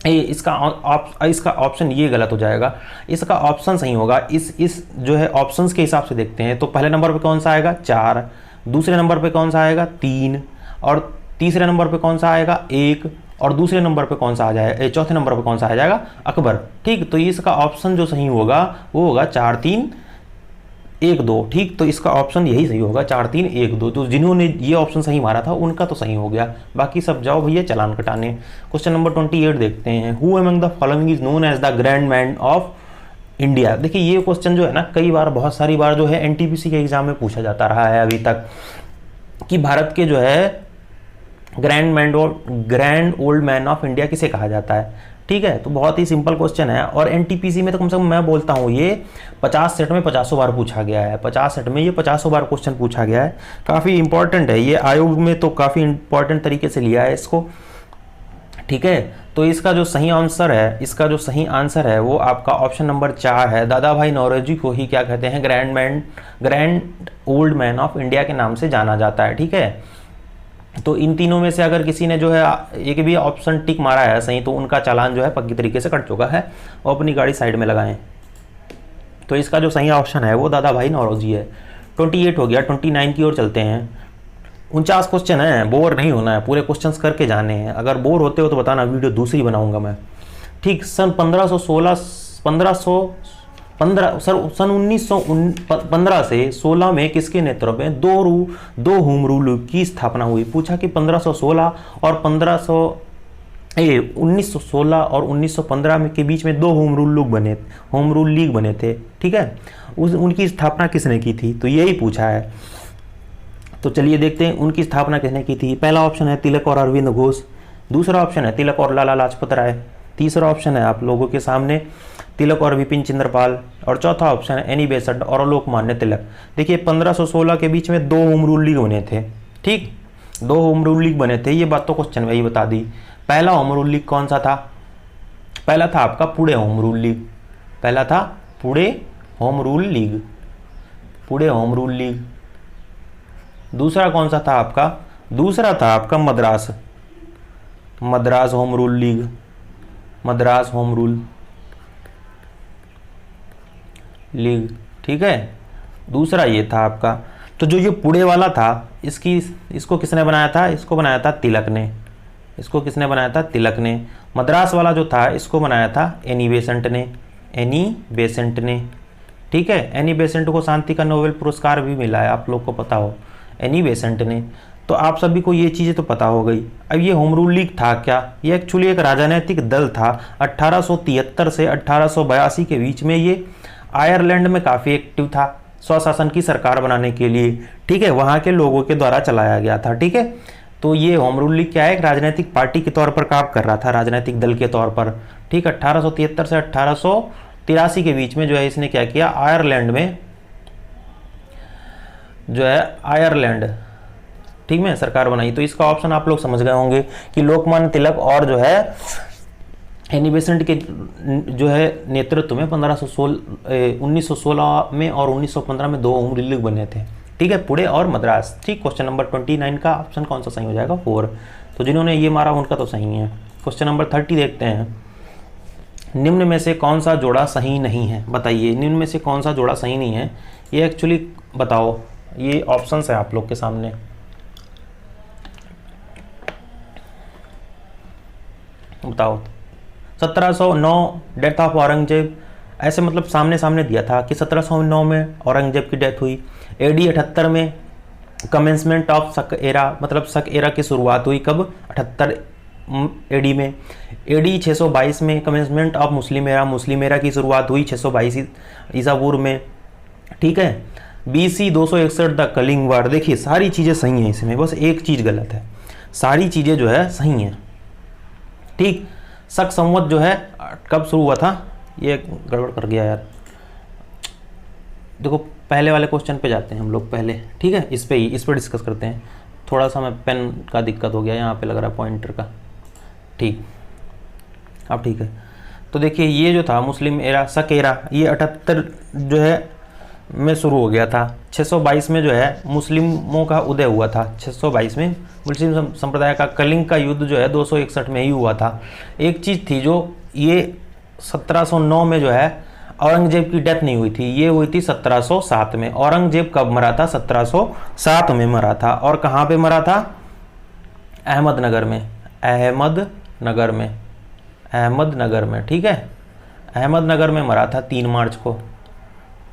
इसका ऑप्शन ये गलत हो जाएगा, इसका ऑप्शन सही होगा। इस जो है ऑप्शंस के हिसाब से देखते हैं तो पहले नंबर पे कौन सा आएगा, 4, दूसरे नंबर पे कौन सा आएगा, 3, और तीसरे नंबर पे कौन सा आएगा, 1, और दूसरे नंबर पे कौन सा आ जाएगा, चौथे नंबर पे कौन सा आ जाएगा, अकबर, ठीक। तो इसका ऑप्शन जो सही होगा वो होगा 4 3 1 2, ठीक। तो इसका ऑप्शन यही सही होगा 4 3 1 2। तो जिन्होंने ये ऑप्शन सही मारा था उनका तो सही हो गया, बाकी सब जाओ भैया चालान कटाने। क्वेश्चन नंबर 28 देखते हैं, who among the following is known as the grand man of India. देखिए ये क्वेश्चन जो है ना कई बार, बहुत सारी बार जो है एनटीपीसी के एग्जाम में पूछा जाता रहा है अभी तक, कि भारत के जो है grand old man of India किसे कहा जाता है, ठीक है। तो बहुत ही सिंपल क्वेश्चन है, और एनटीपीसी में तो कम से कम मैं बोलता हूँ ये 50 सेट में 50 बार पूछा गया है, 50 सेट में ये 50 बार क्वेश्चन पूछा गया है, काफ़ी इंपॉर्टेंट है ये, आयोग में तो काफ़ी इंपॉर्टेंट तरीके से लिया है इसको, ठीक है। तो इसका जो सही आंसर है वो आपका ऑप्शन नंबर 4 है। दादा भाई नौरोजी को ही क्या कहते हैं, grand old man of India के नाम से जाना जाता है, ठीक है। तो इन तीनों में से अगर किसी ने जो है एक भी ऑप्शन टिक मारा है सही, तो उनका चालान जो है पक्की तरीके से कट चुका है, और अपनी गाड़ी साइड में लगाएं। तो इसका जो सही ऑप्शन है वो दादा भाई नौरोजी है। 28 हो गया, 29 की ओर चलते हैं। 49 क्वेश्चन है, बोर नहीं होना है, पूरे क्वेश्चंस करके जाने हैं। अगर बोर होते हो तो बताना, वीडियो दूसरी बनाऊंगा मैं, ठीक। सन 1915 से 16 में किसके नेतृत्व में दो होम रूल की स्थापना हुई। पूछा कि 1516 और 1916 और 1915 में के बीच में 2 होम रूल लीग बने थे, ठीक है। उनकी स्थापना किसने की थी, तो यही पूछा है। तो चलिए देखते हैं उनकी स्थापना किसने की थी। पहला ऑप्शन है तिलक और अरविंद घोष, दूसरा ऑप्शन है तिलक और लाला लाजपत राय, तीसरा ऑप्शन है आप लोगों के सामने तिलक और विपिन चंद्रपाल, और चौथा ऑप्शन है एनी बेसेंट और लोकमान्य तिलक। देखिए 1516 के बीच में 2 होम रूल लीग बने थे, ठीक, 2 होम रूल लीग बने थे, ये बात तो क्वेश्चन में ही बता दी। पहला होम रूल लीग कौन सा था, पहला था आपका पुणे होम रूल लीग, पहला था पुणे होम रूल लीग। दूसरा कौन सा था आपका, दूसरा था आपका Madras home rule league, Madras home rule league, ठीक है। दूसरा ये था आपका। तो जो ये पुणे वाला था इसको किसने बनाया था, इसको बनाया था तिलक ने, इसको किसने बनाया था, तिलक ने। मद्रास वाला जो था इसको बनाया था एनी बेसेंट ने, ठीक है। एनी बेसेंट को शांति का नोबेल पुरस्कार भी मिला है, आप लोग को पता हो, एनी बेसेंट ने। तो आप सभी को ये चीज़ें तो पता हो गई। अब ये होम रूल लीग था क्या, ये एक्चुअली एक राजनीतिक दल था। 1873 से 1882 के बीच में ये आयरलैंड में काफ़ी एक्टिव था, स्वशासन की सरकार बनाने के लिए, ठीक है, वहाँ के लोगों के द्वारा चलाया गया था, ठीक है। तो ये होम रूल लीग क्या है, एक राजनीतिक पार्टी के तौर पर काम कर रहा था, राजनीतिक दल के तौर पर, ठीक। 1873 से 1883 के बीच में जो है इसने क्या किया, आयरलैंड में जो है आयरलैंड, ठीक है, सरकार बनाई। तो इसका ऑप्शन आप लोग समझ गए होंगे कि लोकमान्य तिलक और जो है एनी बेसेंट के जो है नेतृत्व में 1916 में और 1915 में 2 उम्र लीग बने थे। ठीक है, पुणे और मद्रास। ठीक, क्वेश्चन नंबर 29 का ऑप्शन कौन सा सही हो जाएगा? 4। तो जिन्होंने ये मारा उनका तो सही है। क्वेश्चन नंबर 30 देखते हैं। निम्न में से कौन सा जोड़ा सही नहीं है? बताइए, निम्न में से कौन सा जोड़ा सही नहीं है? ये एक्चुअली बताओ, ये ऑप्शंस है आप लोग के सामने। बताओ। 1709 डेथ ऑफ औरंगजेब, ऐसे मतलब सामने सामने दिया था कि 1709 में औरंगजेब की डेथ हुई। AD 78 में कमेंसमेंट ऑफ शक एरा, मतलब शक एरा की शुरुआत हुई कब? 78 AD में। AD 622 में कमेंसमेंट ऑफ मुस्लिम एरा की शुरुआत हुई 622 ईसा पूर्व में। ठीक है। BC 261 द कलिंग वार। देखिए सारी चीज़ें सही हैं इसमें, बस एक चीज़ गलत है, सारी चीज़ें जो है सही हैं। ठीक। शक संवत जो है कब शुरू हुआ था? ये गड़बड़ कर गया यार। देखो पहले वाले क्वेश्चन पे जाते हैं हम लोग पहले। ठीक है, इस पर डिस्कस करते हैं। थोड़ा सा मैं पेन का दिक्कत हो गया, यहाँ पे लग रहा है पॉइंटर का। ठीक, अब ठीक है। तो देखिए ये जो था मुस्लिम एरा, शक एरा, ये 78 जो है में शुरू हो गया था। 622 में जो है मुस्लिमों का उदय हुआ था। 622 में मुस्लिम संप्रदाय का कलिंग का युद्ध जो है 261 में ही हुआ था। एक चीज़ थी जो ये 1709 में जो है औरंगजेब की डेथ नहीं हुई थी, ये हुई थी 1707 में। औरंगजेब कब मरा था? 1707 में मरा था। और कहाँ पे मरा था? अहमदनगर में। अहमदनगर में। ठीक है, अहमदनगर में मरा था 3 मार्च को।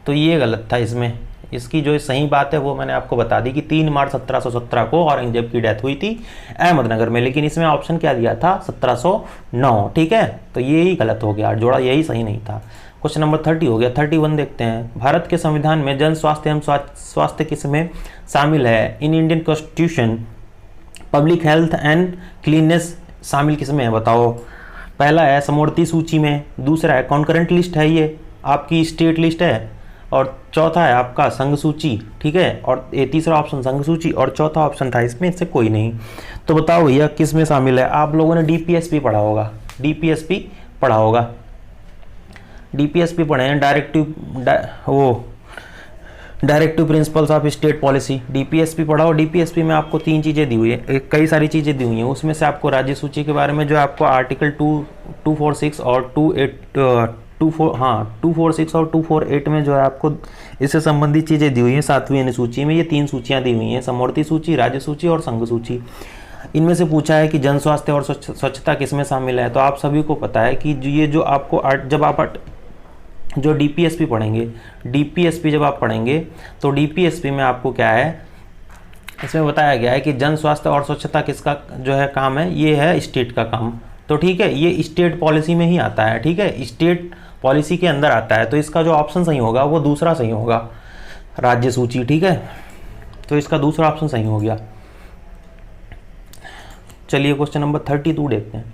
तो ये गलत था इसमें। इसकी जो सही बात है वो मैंने आपको बता दी कि 3 मार्च 1717 को औरंगजेब की डेथ हुई थी अहमदनगर में, लेकिन इसमें ऑप्शन क्या दिया था? 1709। ठीक है, तो ये ही गलत हो गया, जोड़ा यही सही नहीं था। क्वेश्चन नंबर 30 हो गया। 31 देखते हैं। भारत के संविधान में जन स्वास्थ्य एवं स्वास्थ्य किसमें शामिल है? In Indian constitution public health and cleanness शामिल किसमें है? बताओ। पहला है समवर्ती सूची में, दूसरा है कॉन्करेंट लिस्ट है, ये आपकी स्टेट लिस्ट है, और चौथा है आपका संघ सूची। ठीक है, और ये तीसरा ऑप्शन संघ सूची और चौथा ऑप्शन था इसमें से कोई नहीं। तो बताओ भैया किस में शामिल है? आप लोगों ने DPSP पढ़ा होगा, DPSP पढ़ा होगा, DPSP पढ़े हैं, directive principles of state policy. DPSP पढ़ा हो। DPSP में आपको 3 चीज़ें दी हुई है, कई सारी चीज़ें दी हुई हैं। उसमें से आपको राज्य सूची के बारे में जो आपको आर्टिकल 246 और 246 और 248 में जो है आपको इससे संबंधित चीज़ें दी हुई हैं 7वीं अनुसूची में। ये 3 सूचियाँ दी हुई हैं, समवर्ती सूची, राज्य सूची और संघ सूची। इनमें से पूछा है कि जन स्वास्थ्य और स्वच्छता किसमें शामिल है। तो आप सभी को पता है कि ये जो आपको जब आप जो DPSP पढ़ेंगे, DPSP जब आप पढ़ेंगे तो DPSP में आपको क्या है, इसमें बताया गया है कि जन स्वास्थ्य और स्वच्छता किसका जो है काम है? ये है स्टेट का काम। तो ठीक है, ये स्टेट पॉलिसी में ही आता है। ठीक है, स्टेट पॉलिसी के अंदर आता है। तो इसका जो ऑप्शन सही होगा वो दूसरा सही होगा, राज्य सूची। ठीक है, तो इसका दूसरा ऑप्शन सही हो गया। चलिए क्वेश्चन नंबर 32 देखते हैं।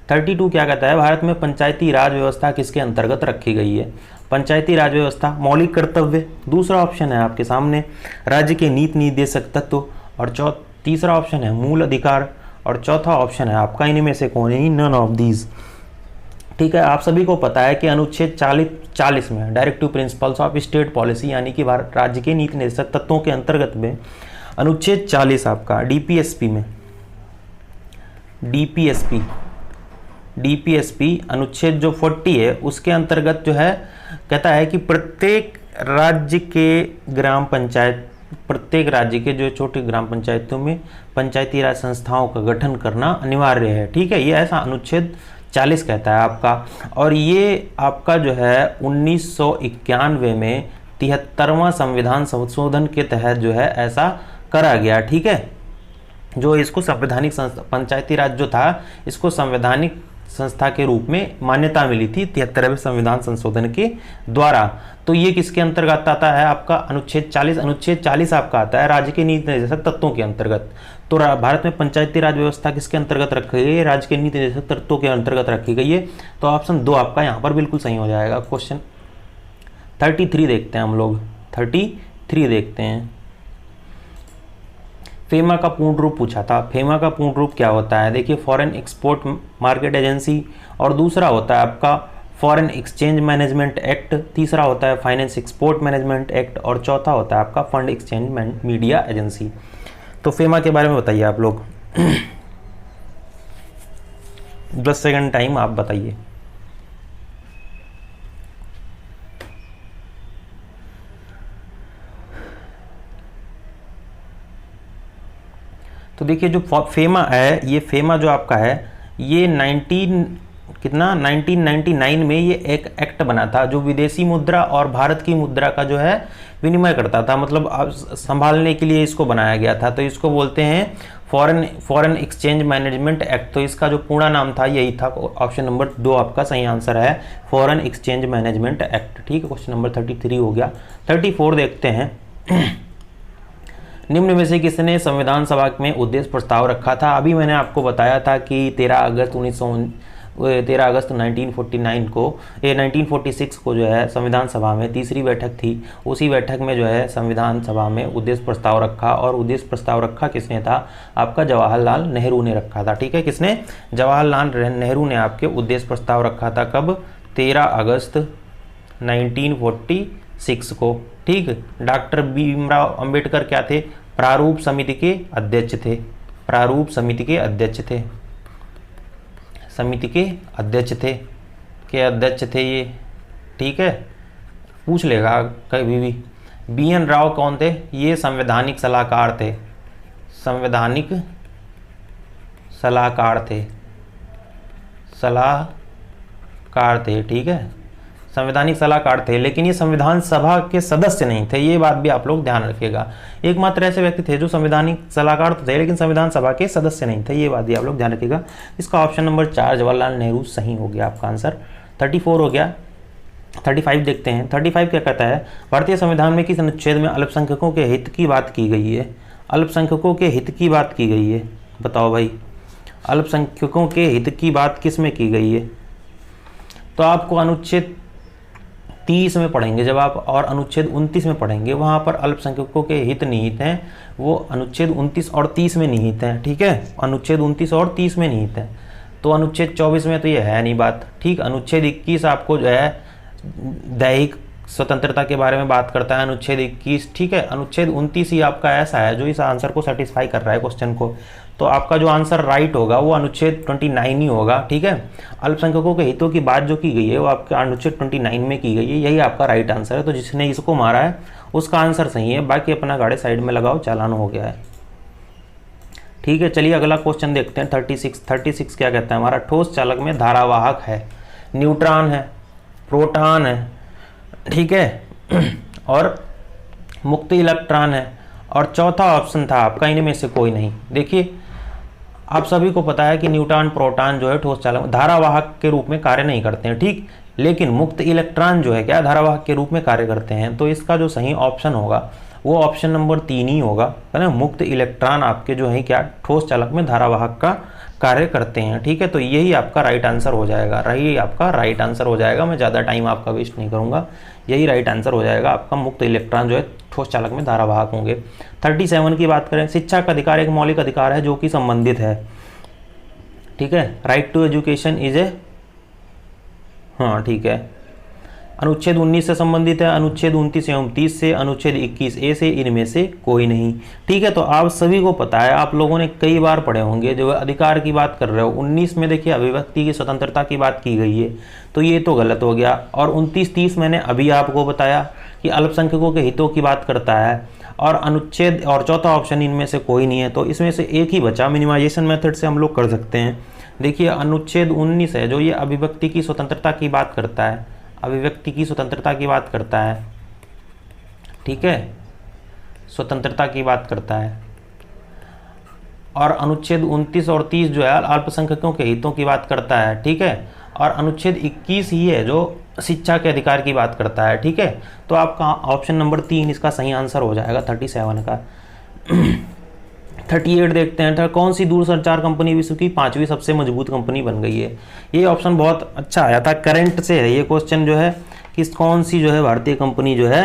32 क्या कहता है? भारत में पंचायती राज व्यवस्था किसके अंतर्गत रखी गई है? पंचायती राज व्यवस्था मौलिक कर्तव्य, दूसरा ऑप्शन है आपके सामने राज्य के नीति निर्देशक तत्व, और तीसरा ऑप्शन है मूल अधिकार, और चौथा ऑप्शन है आपका इनमें से कौन है? None of these. ठीक है, आप सभी को पता है कि अनुच्छेद 40 में directive principles of state policy यानी कि भारत राज्य के नीति निर्देशक तत्वों के अंतर्गत में अनुच्छेद 40 आपका DPSP में, DPSP अनुच्छेद जो 40 है उसके अंतर्गत जो है कहता है कि प्रत्येक राज्य के जो छोटे ग्राम पंचायतों में पंचायती राज संस्थाओं का गठन करना अनिवार्य है। ठीक है, ये ऐसा अनुच्छेद 40 कहता है आपका। और ये आपका जो है 1991 में 73वां संविधान संशोधन के तहत जो है ऐसा करा गया। ठीक है, जो इसको संवैधानिक पंचायती राज जो था इसको संवैधानिक संस्था के रूप में मान्यता मिली थी 73वें संविधान संशोधन के द्वारा। तो ये किसके अंतर्गत आता है? आपका अनुच्छेद 40। अनुच्छेद 40 आपका आता है राज्य के नीति निर्देशक तत्वों के अंतर्गत। तो भारत में पंचायती राज व्यवस्था किसके अंतर्गत रखी गई है? राज्य के नीति निर्देशक तत्वों के अंतर्गत रखी गई है। तो ऑप्शन 2 आपका यहाँ पर बिल्कुल सही हो जाएगा। क्वेश्चन 33 देखते हैं हम लोग। 33 देखते हैं। फेमा का पूर्ण रूप पूछा था। फेमा का पूर्ण रूप क्या होता है? देखिए, फॉरेन एक्सपोर्ट मार्केट एजेंसी, और दूसरा होता है आपका फॉरेन एक्सचेंज मैनेजमेंट एक्ट, तीसरा होता है फाइनेंस एक्सपोर्ट मैनेजमेंट एक्ट, और चौथा होता है आपका फंड एक्सचेंज मीडिया एजेंसी। तो फेमा के बारे में बताइए आप लोग। 10 सेकंड टाइम, आप बताइए। तो देखिए, जो फेमा है, ये फेमा जो आपका है, ये 1999 में ये एक एक्ट बना था जो विदेशी मुद्रा और भारत की मुद्रा का जो है विनिमय करता था, मतलब संभालने के लिए इसको बनाया गया था। तो इसको बोलते हैं फॉरेन एक्सचेंज मैनेजमेंट एक्ट। तो इसका जो पूरा नाम था यही था। ऑप्शन नंबर 2 आपका सही आंसर है, फॉरेन एक्सचेंज मैनेजमेंट एक्ट। ठीक है, क्वेश्चन नंबर 33 हो गया। 34 देखते हैं। निम्न में से किसने संविधान सभा में उद्देश्य प्रस्ताव रखा था? अभी मैंने आपको बताया था कि 13 अगस्त 1949 को 1946 को जो है संविधान सभा में तीसरी बैठक थी। उसी बैठक में जो है संविधान सभा में उद्देश्य प्रस्ताव रखा, और उद्देश्य प्रस्ताव रखा किसने था? आपका जवाहरलाल नेहरू ने रखा था। ठीक है, किसने? जवाहरलाल नेहरू ने आपके उद्देश्य प्रस्ताव रखा था। कब? 13 अगस्त 1946 को। ठीक, डॉक्टर भीमराव अंबेडकर क्या थे? प्रारूप समिति के अध्यक्ष थे। प्रारूप समिति के अध्यक्ष थे। समिति के अध्यक्ष थे ये। ठीक है, पूछ लेगा कभी भी। BN राव कौन थे? ये संवैधानिक सलाहकार थे। संवैधानिक सलाहकार थे। ठीक है, संवैधानिक सलाहकार थे, लेकिन ये संविधान सभा के सदस्य नहीं थे। ये बात भी आप लोग ध्यान रखिएगा। एकमात्र ऐसे व्यक्ति थे जो संवैधानिक सलाहकार तो थे, लेकिन संविधान सभा के सदस्य नहीं थे। ये बात भी आप लोग ध्यान रखिएगा। इसका ऑप्शन नंबर 4 जवाहरलाल नेहरू सही हो गया आपका आंसर। 34 हो गया। 35 देखते हैं। 35 क्या कहता है? भारतीय संविधान में किस अनुच्छेद में अल्पसंख्यकों के हित की बात की गई है? अल्पसंख्यकों के हित की बात की गई है, बताओ भाई। अल्पसंख्यकों के हित की बात किस में की गई है? तो आपको अनुच्छेद 30 में पढ़ेंगे जब आप, और अनुच्छेद 29 में पढ़ेंगे, वहाँ पर अल्पसंख्यकों के हित निहित हैं। वो अनुच्छेद 29 और 30 में निहित हैं। ठीक है, अनुच्छेद 29 और 30 में निहित हैं। तो अनुच्छेद 24 में तो ये है नहीं बात। ठीक, अनुच्छेद 21 आपको जो है दैहिक स्वतंत्रता के बारे में बात करता है, अनुच्छेद 21। ठीक है, अनुच्छेद 29 ही आपका ऐसा है जो इस आंसर को सेटिस्फाई कर रहा है क्वेश्चन को। तो आपका जो आंसर राइट होगा वो अनुच्छेद 29 ही होगा। ठीक है, अल्पसंख्यकों के हितों की बात जो की गई है वो आपके अनुच्छेद 29 में की गई है। यही आपका राइट आंसर है। तो जिसने इसको मारा है उसका आंसर सही है। बाकी अपना गाड़ी साइड में लगाओ, चालान हो गया है। ठीक है, चलिए अगला क्वेश्चन देखते हैं। 36 क्या कहता है हमारा? ठोस चालक में धारावाहक है, न्यूट्रॉन है, प्रोटॉन है, ठीक है, और मुक्त इलेक्ट्रॉन है, और चौथा ऑप्शन था आपका इनमें से कोई नहीं। देखिए, आप सभी को पता है कि न्यूट्रॉन प्रोटॉन जो है ठोस चालक धारावाहक के रूप में कार्य नहीं करते हैं। ठीक, लेकिन मुक्त इलेक्ट्रॉन जो है क्या धारावाहक के रूप में कार्य करते हैं। तो इसका जो सही ऑप्शन होगा वो ऑप्शन नंबर 3 ही होगा, है ना। मुक्त इलेक्ट्रॉन आपके जो है क्या ठोस चालक में धारावाहक का कार्य करते हैं। ठीक है, तो यही आपका राइट आंसर हो जाएगा। यही आपका राइट आंसर हो जाएगा। मैं ज़्यादा टाइम आपका वेस्ट नहीं करूँगा, यही राइट आंसर हो जाएगा आपका। मुक्त इलेक्ट्रॉन जो है ठोस चालक में धारावाहक होंगे। 37 की बात करें, शिक्षा का अधिकार एक मौलिक अधिकार है जो कि संबंधित है। ठीक है, right to education is a, हाँ ठीक है, अनुच्छेद 19 से संबंधित है, अनुच्छेद 29 एवं 30 से, अनुच्छेद 21A से, इनमें से कोई नहीं। ठीक है, तो आप सभी को पता है, आप लोगों ने कई बार पढ़े होंगे, जो अधिकार की बात कर रहे हो 19 में देखिए अभिव्यक्ति की स्वतंत्रता की बात की गई है, तो ये तो गलत हो गया। और 29-30 मैंने अभी आपको बताया कि अल्पसंख्यकों के हितों की बात करता है, और अनुच्छेद और चौथा ऑप्शन इनमें से कोई नहीं है। तो इसमें से एक ही बचा, मिनिमाइजेशन मेथड से हम लोग कर सकते हैं। देखिए अनुच्छेद 19 है जो ये अभिव्यक्ति की स्वतंत्रता की बात करता है, अभिव्यक्ति की स्वतंत्रता की बात करता है। ठीक है, स्वतंत्रता की बात करता है। और अनुच्छेद 29 और 30 जो है अल्पसंख्यकों के हितों की बात करता है। ठीक है, और अनुच्छेद 21 ही है जो शिक्षा के अधिकार की बात करता है। ठीक है, तो आपका ऑप्शन नंबर 3 इसका सही आंसर हो जाएगा 37 का। 38 देखते हैं, कौन सी दूरसंचार कंपनी विश्व की 5वीं सबसे मजबूत कंपनी बन गई है। ये ऑप्शन बहुत अच्छा आया था, करंट से है ये क्वेश्चन जो है, किस कौन सी जो है भारतीय कंपनी जो है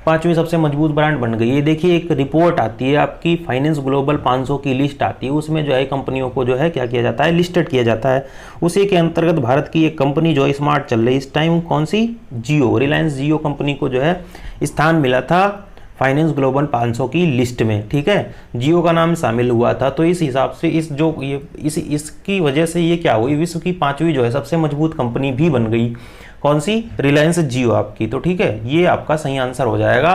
5वीं सबसे मजबूत ब्रांड बन गई है। देखिए एक रिपोर्ट आती है आपकी, फाइनेंस ग्लोबल 500 की लिस्ट आती है, उसमें जो है कंपनियों को जो है क्या किया जाता है, लिस्टेड किया जाता है। उसी के अंतर्गत भारत की एक कंपनी जो स्मार्ट चल रही है इस टाइम, कौन सी, जियो, रिलायंस जियो कंपनी को जो है स्थान मिला था फाइनेंस ग्लोबल 500 की लिस्ट में। ठीक है, जियो का नाम शामिल हुआ था। तो इस हिसाब से इसकी वजह से ये क्या हुई, विश्व की 5वीं जो है सबसे मजबूत कंपनी भी बन गई। कौन सी, रिलायंस जियो आपकी। तो ठीक है, ये आपका सही आंसर हो जाएगा।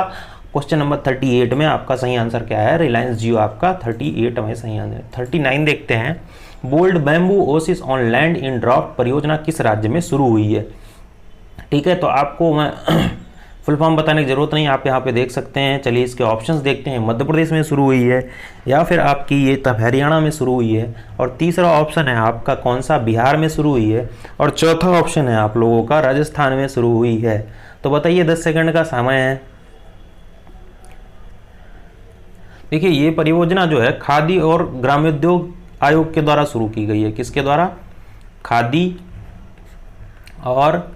क्वेश्चन नंबर 38 में आपका सही आंसर क्या है, रिलायंस जियो आपका 38 में सही आंसर। 39 देखते हैं, bold bamboo oasis on land in draft परियोजना किस राज्य में शुरू हुई है। ठीक है, तो आपको मैं फुल फॉर्म बताने की जरूरत नहीं, आप यहाँ पे देख सकते हैं। चलिए इसके ऑप्शंस देखते हैं, मध्य प्रदेश में शुरू हुई है या फिर आपकी ये तब हरियाणा में शुरू हुई है, और तीसरा ऑप्शन है आपका कौन सा, बिहार में शुरू हुई है, और चौथा ऑप्शन है आप लोगों का राजस्थान में शुरू हुई है। तो बताइए, 10 सेकंड का समय है। देखिए ये परियोजना जो है खादी और ग्रामोद्योग आयोग के द्वारा शुरू की गई है। किसके द्वारा, खादी और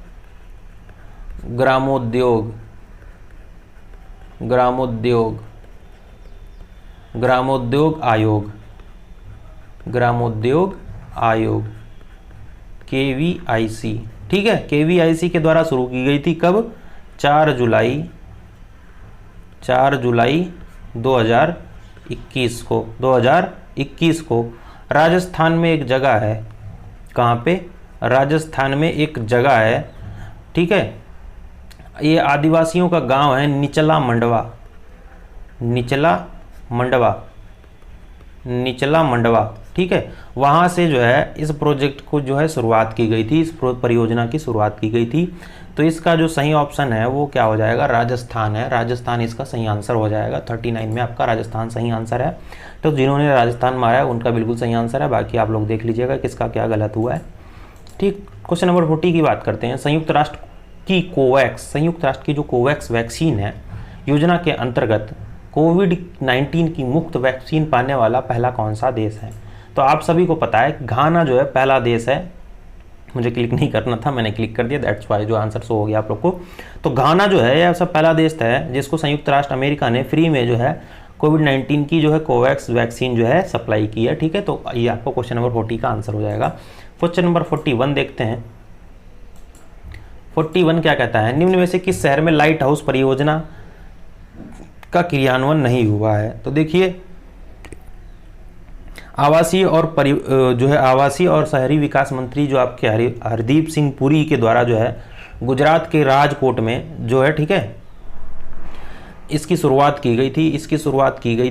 ग्रामोद्योग आयोग KVIC। ठीक है, KVIC के द्वारा शुरू की गई थी। कब, 4 जुलाई 2021 को। राजस्थान में एक जगह है, कहाँ पे, राजस्थान में एक जगह है। ठीक है, ये आदिवासियों का गांव है निचला मंडवा। ठीक है, वहाँ से जो है इस प्रोजेक्ट को जो है शुरुआत की गई थी, इस परियोजना की शुरुआत की गई थी। तो इसका जो सही ऑप्शन है वो क्या हो जाएगा, राजस्थान है। राजस्थान इसका सही आंसर हो जाएगा। 39 में आपका राजस्थान सही आंसर है। तो जिन्होंने राजस्थान मारा है उनका बिल्कुल सही आंसर है, बाकी आप लोग देख लीजिएगा किसका क्या गलत हुआ है। ठीक, क्वेश्चन नंबर 40 की बात करते हैं। संयुक्त राष्ट्र की जो कोवैक्स वैक्सीन है योजना के अंतर्गत कोविड-19 की मुफ्त वैक्सीन पाने वाला पहला कौन सा देश है। तो आप सभी को पता है घाना जो है पहला देश है। मुझे क्लिक नहीं करना था, मैंने क्लिक कर दिया, दैट्स वाई जो आंसर शो हो गया आप लोग को। तो घाना जो है यह सब पहला देश है जिसको संयुक्त राष्ट्र अमेरिका ने फ्री में जो है कोविड-19 की जो है कोवैक्स वैक्सीन जो है सप्लाई की है। ठीक है, तो ये आपको क्वेश्चन नंबर 40 का आंसर हो जाएगा। क्वेश्चन नंबर 41 देखते हैं। 41 क्या कहता है, निम्न में से किस शहर में लाइट हाउस परियोजना का क्रियान्वयन नहीं हुआ है। तो देखिए आवासीय और शहरी विकास मंत्री जो आपके हरदीप सिंह पुरी के द्वारा जो है गुजरात के राजकोट में जो है, ठीक है, इसकी शुरुआत की गई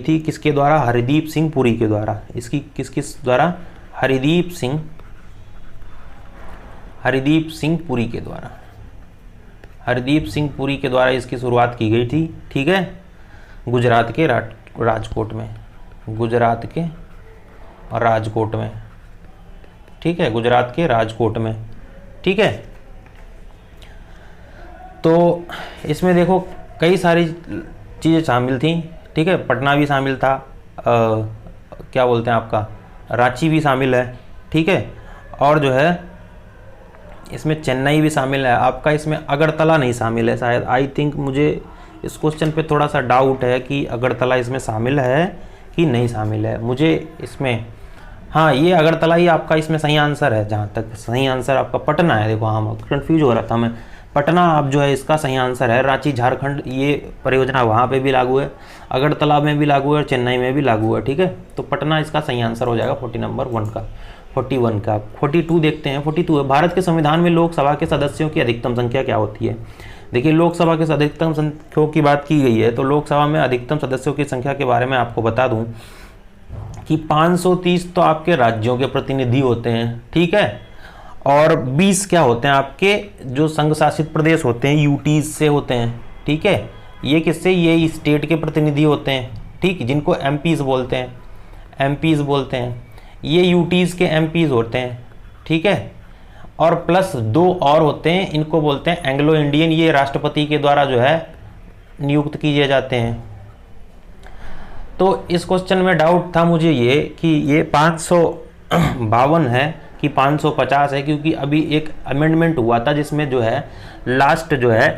थी। किसके द्वारा, हरदीप सिंह पुरी के द्वारा। इसकी किस द्वारा, हरदीप सिंह पुरी के द्वारा। हरदीप सिंह पुरी के द्वारा इसकी शुरुआत की गई थी। ठीक है, गुजरात के राजकोट में। ठीक है, गुजरात के राजकोट में। ठीक है, तो इसमें देखो कई सारी चीज़ें शामिल थी। ठीक है, पटना भी शामिल था, क्या बोलते हैं आपका, रांची भी शामिल है। ठीक है, और जो है इसमें चेन्नई भी शामिल है। आपका इसमें अगरतला नहीं शामिल है शायद, आई थिंक। मुझे इस क्वेश्चन पे थोड़ा सा डाउट है कि अगरतला इसमें शामिल है कि नहीं शामिल है। मुझे इसमें, हाँ, ये अगरतला ही आपका इसमें सही आंसर है। जहाँ तक सही आंसर आपका पटना है। देखो, हाँ, कन्फ्यूज हो रहा था मैं। पटना अब जो है इसका सही आंसर है। रांची झारखंड ये परियोजना वहाँ पे भी लागू है, अगरतला में भी लागू है और चेन्नई में भी लागू है। ठीक है, तो पटना इसका सही आंसर हो जाएगा 41 का। 42 देखते हैं। 42 है, भारत के संविधान में लोकसभा के सदस्यों की अधिकतम संख्या क्या होती है। देखिए लोकसभा के अधिकतम संख्याओं की बात की गई है, तो लोकसभा में अधिकतम सदस्यों की संख्या के बारे में आपको बता दूं कि 530 तो आपके राज्यों के प्रतिनिधि होते हैं। ठीक है, और 20 क्या होते हैं आपके जो संघ शासित प्रदेश होते हैं, यूटीज से होते हैं। ठीक है, ये किससे, ये स्टेट के प्रतिनिधि होते हैं। ठीक, जिनको एमपीज बोलते हैं। ये यूटीज के एमपीज होते हैं। ठीक है, और प्लस 2 और होते हैं, इनको बोलते हैं एंग्लो इंडियन। ये राष्ट्रपति के द्वारा जो है नियुक्त किए जाते हैं। तो इस क्वेश्चन में डाउट था मुझे ये कि ये 552 है कि 550 है, क्योंकि अभी एक अमेंडमेंट हुआ था जिसमें जो है लास्ट जो है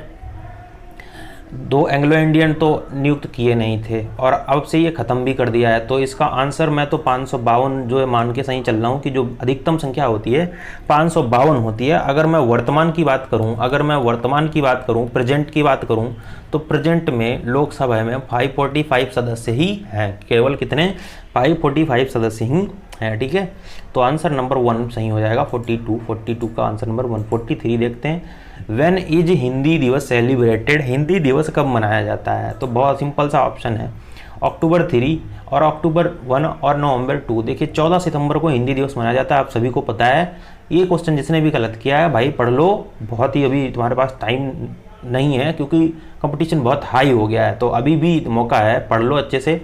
2 एंग्लो इंडियन तो नियुक्त किए नहीं थे और अब से ये ख़त्म भी कर दिया है। तो इसका आंसर मैं तो 552 जो है मान के सही चल रहा हूँ कि जो अधिकतम संख्या होती है 552 होती है। अगर मैं वर्तमान की बात करूँ, प्रेजेंट की बात करूँ, तो प्रेजेंट में लोकसभा में 545 सदस्य ही हैं, केवल कितने 545 सदस्य ही हैं, ठीक है। तो आंसर नंबर 1 सही हो जाएगा 42 का आंसर नंबर 1। 43 देखते हैं, व्हेन इज हिंदी दिवस सेलिब्रेटेड, हिंदी दिवस कब मनाया जाता है? तो बहुत सिंपल सा ऑप्शन है, अक्टूबर 3 और अक्टूबर 1 और नवंबर 2। देखिए 14 सितंबर को हिंदी दिवस मनाया जाता है, आप सभी को पता है। ये क्वेश्चन जिसने भी गलत किया है भाई पढ़ लो, बहुत ही अभी तुम्हारे पास टाइम नहीं है क्योंकि कंपटीशन बहुत हाई हो गया है, तो अभी भी मौका है, पढ़ लो अच्छे से।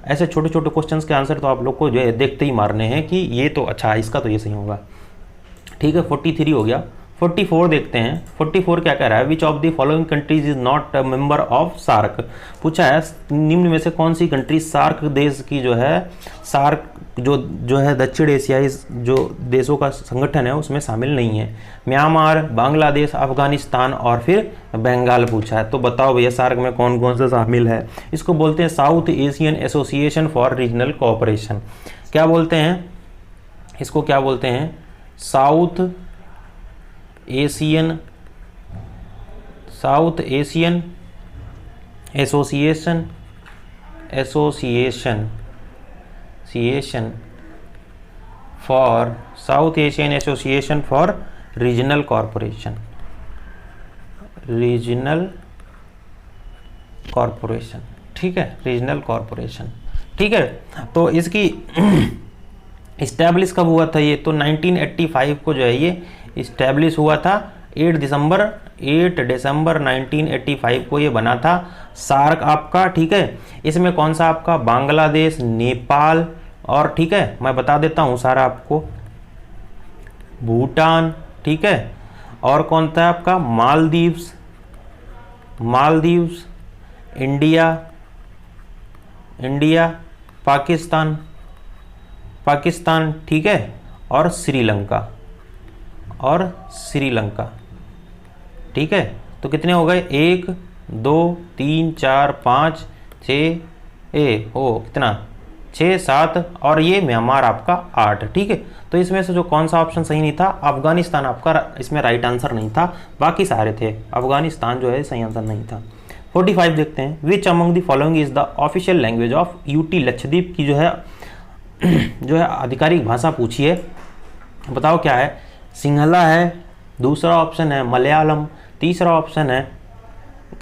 ऐसे छोटे छोटे क्वेश्चंस के आंसर तो आप लोग को जो है देखते ही मारने हैं कि ये तो अच्छा है, इसका तो ये सही होगा, ठीक है। 43 हो गया। 44 देखते हैं, 44 क्या कह रहा है, which of the following countries is not a member of SAARC. पूछा है निम्न में से कौन सी कंट्री सार्क देश की जो है, सार्क जो है दक्षिण एशियाई जो देशों का संगठन है उसमें शामिल नहीं है। म्यांमार, बांग्लादेश, अफगानिस्तान और फिर बंगाल पूछा है। तो बताओ भैया सार्क में कौन कौन सा शामिल है? इसको बोलते हैं south Asian association for regional cooperation. क्या बोलते हैं इसको, क्या बोलते हैं? South Asian association for south Asian association for regional corporation, ठीक है, रीजनल कॉरपोरेशन, ठीक है। तो इसकी इस्टेब्लिश कब हुआ था ये? तो 1985 को जो है ये इस्टेब्लिश हुआ था। 8 दिसंबर 1985 को ये बना था सार्क आपका, ठीक है। इसमें कौन सा आपका बांग्लादेश, नेपाल और, ठीक है, मैं बता देता हूँ सारा आपको, भूटान, ठीक है, और कौन था आपका मालदीव्स, इंडिया, पाकिस्तान, ठीक है, और श्रीलंका, ठीक है। तो कितने हो गए? 1 2 3 4 5 6 कितना 6 7 और ये म्यांमार आपका 8, ठीक है। तो इसमें से जो कौन सा ऑप्शन सही नहीं था? अफगानिस्तान आपका इसमें राइट आंसर नहीं था, बाकी सारे थे, अफगानिस्तान जो है सही आंसर नहीं था। 45 देखते हैं, which among the following is the official language of UT Lakshadweep की जो है आधिकारिक भाषा पूछी है, बताओ क्या है? सिंहला है, दूसरा ऑप्शन है मलयालम, तीसरा ऑप्शन है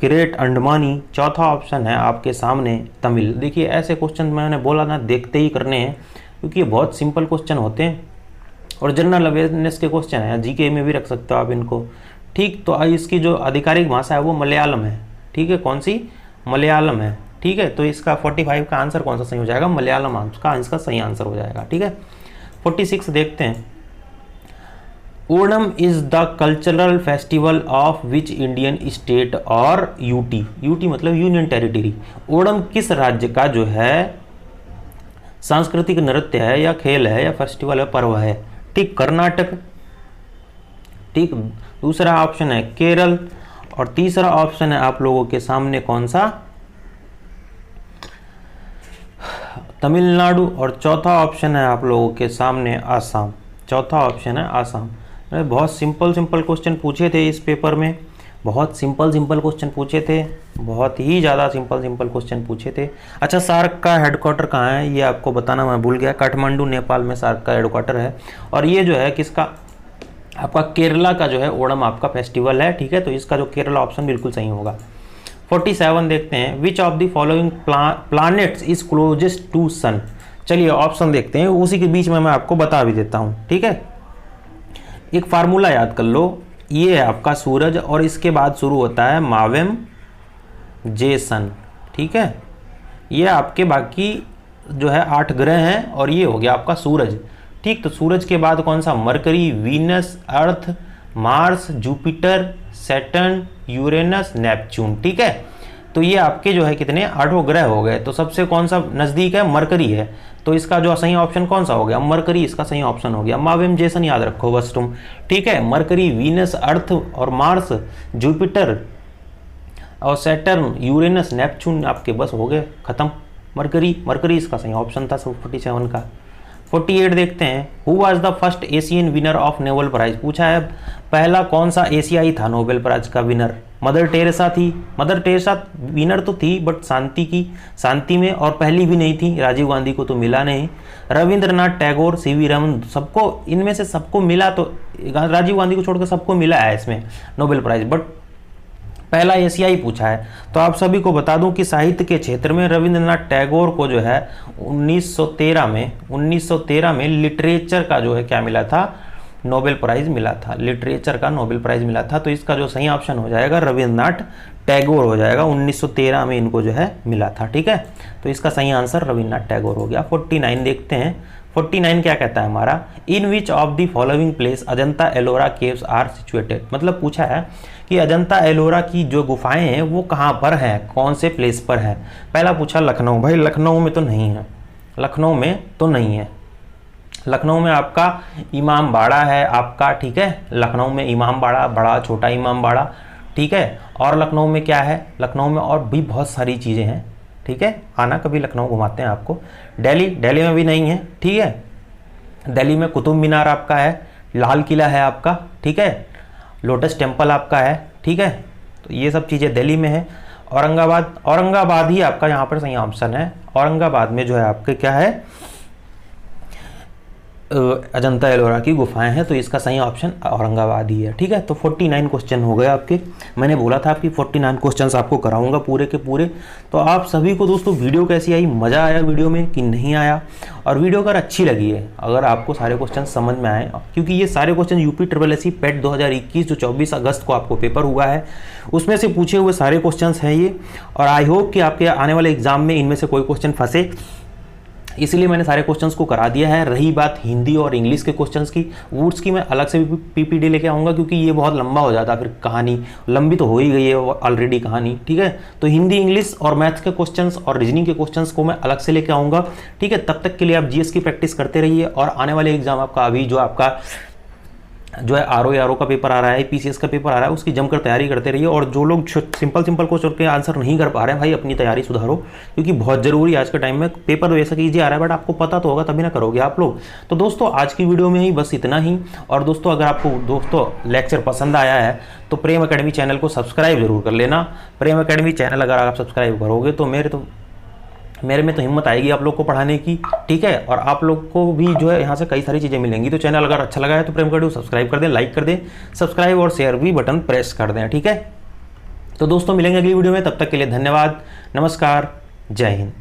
ग्रेट अंडमानी, चौथा ऑप्शन है आपके सामने तमिल। देखिए ऐसे क्वेश्चन मैंने बोला ना देखते ही करने हैं क्योंकि ये बहुत सिंपल क्वेश्चन होते हैं और जनरल अवेयरनेस के क्वेश्चन है, जीके में भी रख सकते हो आप इनको, ठीक। तो इसकी जो आधिकारिक भाषा है वो मलयालम है, ठीक है। कौन सी? मलयालम है, ठीक है। तो इसका 45 का आंसर कौन सा सही हो जाएगा? मलयालम का इसका सही आंसर हो जाएगा, ठीक है। 46 देखते हैं, Onam is the cultural festival of which Indian state और यूटी मतलब यूनियन टेरिटरी। ओणम किस राज्य का जो है सांस्कृतिक नृत्य है या खेल है या फेस्टिवल है, पर्व है? ठीक, कर्नाटक, ठीक। दूसरा ऑप्शन है केरल और तीसरा ऑप्शन है आप लोगों के सामने कौन सा? तमिलनाडु और चौथा ऑप्शन है आप लोगों के सामने आसाम, चौथा ऑप्शन है आसाम। बहुत सिंपल क्वेश्चन पूछे थे इस पेपर में, बहुत सिंपल क्वेश्चन पूछे थे, बहुत ही ज़्यादा सिंपल क्वेश्चन पूछे थे। अच्छा, सार्क का हेडक्वार्टर कहाँ है ये आपको बताना मैं भूल गया, काठमांडू नेपाल में सार्क का हेडक्वार्टर है और ये जो है किसका? आपका केरला का जो है ओणम आपका फेस्टिवल है, ठीक है। तो इसका जो केरला ऑप्शन बिल्कुल सही होगा। 47 देखते हैं, which of the following planets is closest to sun. चलिए ऑप्शन देखते हैं, उसी के बीच में मैं आपको बता भी देता हूँ, ठीक है। एक फार्मूला याद कर लो, ये है आपका सूरज और इसके बाद शुरू होता है मावेम जे सन, ठीक है। ये आपके बाकी जो है 8 ग्रह हैं और ये हो गया आपका सूरज, ठीक। तो सूरज के बाद कौन सा? Mercury, Venus, Earth, Mars, Jupiter, Saturn, Uranus, Neptune, ठीक है। तो ये आपके जो है कितने 8 ग्रह हो गए। तो सबसे कौन सा नज़दीक है? मरकरी है, तो इसका जो सही ऑप्शन कौन सा हो गया? मरकरी इसका सही ऑप्शन हो गया। मावेम जेसन याद रखो बस तुम, ठीक है। मरकरी, वीनस, अर्थ और मार्स, जुपिटर और सैटर्न, यूरेनस, नेपच्यून आपके बस हो गए खत्म। मरकरी इसका सही ऑप्शन था 47 का। 48 देखते हैं, who was the first Asian winner of Nobel prize, पूछा है पहला कौन सा एशियाई था नोबेल प्राइज का विनर। मदर टेरेसा थी। मदर टेरेसा विनर तो थी बट शांति में, और पहली भी नहीं थी। राजीव गांधी को तो मिला नहीं। रविंद्रनाथ टैगोर, सीवी रमन, सबको इनमें से सबको मिला, तो राजीव गांधी को छोड़कर सबको मिला है इसमें नोबेल प्राइज, बट पहला एशियाई पूछा है। तो आप सभी को बता दूं कि साहित्य के क्षेत्र में रविंद्रनाथ टैगोर को जो है 1913 में लिटरेचर का जो है क्या मिला था, नोबेल प्राइज मिला था। लिटरेचर का नोबेल प्राइज मिला था। तो इसका जो सही ऑप्शन हो जाएगा रविंद्रनाथ टैगोर हो जाएगा। 1913 में इनको जो है मिला था। ठीक है, तो इसका सही आंसर रविंद्रनाथ टैगोर हो गया। 49 देखते हैं। 49 क्या कहता है हमारा, in which of the following place Ajanta Ellora caves are situated, मतलब पूछा है कि अजंता एलोरा की जो गुफाएं हैं वो कहाँ पर हैं, कौन से प्लेस पर है। पहला पूछा लखनऊ, भाई लखनऊ में तो नहीं है, लखनऊ में तो नहीं है। लखनऊ में आपका इमाम बाड़ा है आपका, ठीक है, लखनऊ में इमाम बाड़ा, बड़ा छोटा इमाम बाड़ा, ठीक है। और लखनऊ में क्या है, लखनऊ में और भी बहुत सारी चीज़ें हैं, ठीक है, आना कभी लखनऊ घुमाते हैं आपको। दिल्ली में भी नहीं है, ठीक है। दिल्ली में कुतुब मीनार आपका है, लाल किला है आपका, ठीक है, लोटस टेम्पल आपका है, ठीक है। तो ये सब चीज़ें दिल्ली में है। औरंगाबाद ही आपका यहाँ पर सही ऑप्शन है। औरंगाबाद में जो है आपके क्या है, अजंता एलोरा की गुफाएं हैं, तो इसका सही ऑप्शन औरंगाबाद ही है। ठीक है, तो 49 क्वेश्चन हो गए आपके। मैंने बोला था आपकी 49 क्वेश्चंस आपको कराऊंगा पूरे के पूरे। तो आप सभी को दोस्तों वीडियो कैसी आई, मज़ा आया वीडियो में कि नहीं आया, और वीडियो अगर अच्छी लगी है, अगर आपको सारे क्वेश्चन समझ में आए, क्योंकि ये सारे क्वेश्चन UPSSC पेट 2021 जो 24 अगस्त को आपको पेपर हुआ है उसमें से पूछे हुए सारे क्वेश्चन हैं ये, और आई होप कि आपके आने वाले एग्जाम में इनमें से कोई क्वेश्चन फंसे, इसलिए मैंने सारे क्वेश्चॉन्स को करा दिया है। रही बात हिंदी और इंग्लिश के क्वेश्चंस की, वुड्स की मैं अलग से भी PPT लेके आऊँगा, क्योंकि ये बहुत लंबा हो जाता, फिर कहानी लंबी तो हो ही गई है ऑलरेडी कहानी, ठीक है। तो हिंदी, इंग्लिश और मैथ्स के क्वेश्चंस और रीजनिंग के क्वेश्चंस को मैं अलग से लेके आऊँगा, ठीक है। तब तक के लिए आप GS की प्रैक्टिस करते रहिए, और आने वाले एग्जाम आपका अभी जो आपका जो है RO का पेपर आ रहा है, PCS का पेपर आ रहा है, उसकी जमकर तैयारी करते रहिए। और जो लोग सिंपल क्वेश्चन के आंसर नहीं कर पा रहे हैं, भाई अपनी तैयारी सुधारो, क्योंकि बहुत जरूरी आज के टाइम में। पेपर वैसा कीजिए आ रहा है, बट आपको पता तो होगा तभी ना करोगे आप लोग। तो दोस्तों आज की वीडियो में ही बस इतना ही। और दोस्तों अगर आपको दोस्तों लेक्चर पसंद आया है तो प्रेम अकेडमी चैनल को सब्सक्राइब जरूर कर लेना। प्रेम अकेडमी चैनल अगर आप सब्सक्राइब करोगे तो मेरे में तो हिम्मत आएगी आप लोग को पढ़ाने की, ठीक है। और आप लोग को भी जो है यहाँ से कई सारी चीज़ें मिलेंगी। तो चैनल अगर अच्छा लगा है तो प्रेम अकेडमी सब्सक्राइब कर दें, लाइक कर दें, सब्सक्राइब और शेयर भी बटन प्रेस कर दें, ठीक है। तो दोस्तों मिलेंगे अगली वीडियो में, तब तक के लिए धन्यवाद, नमस्कार, जय हिंद।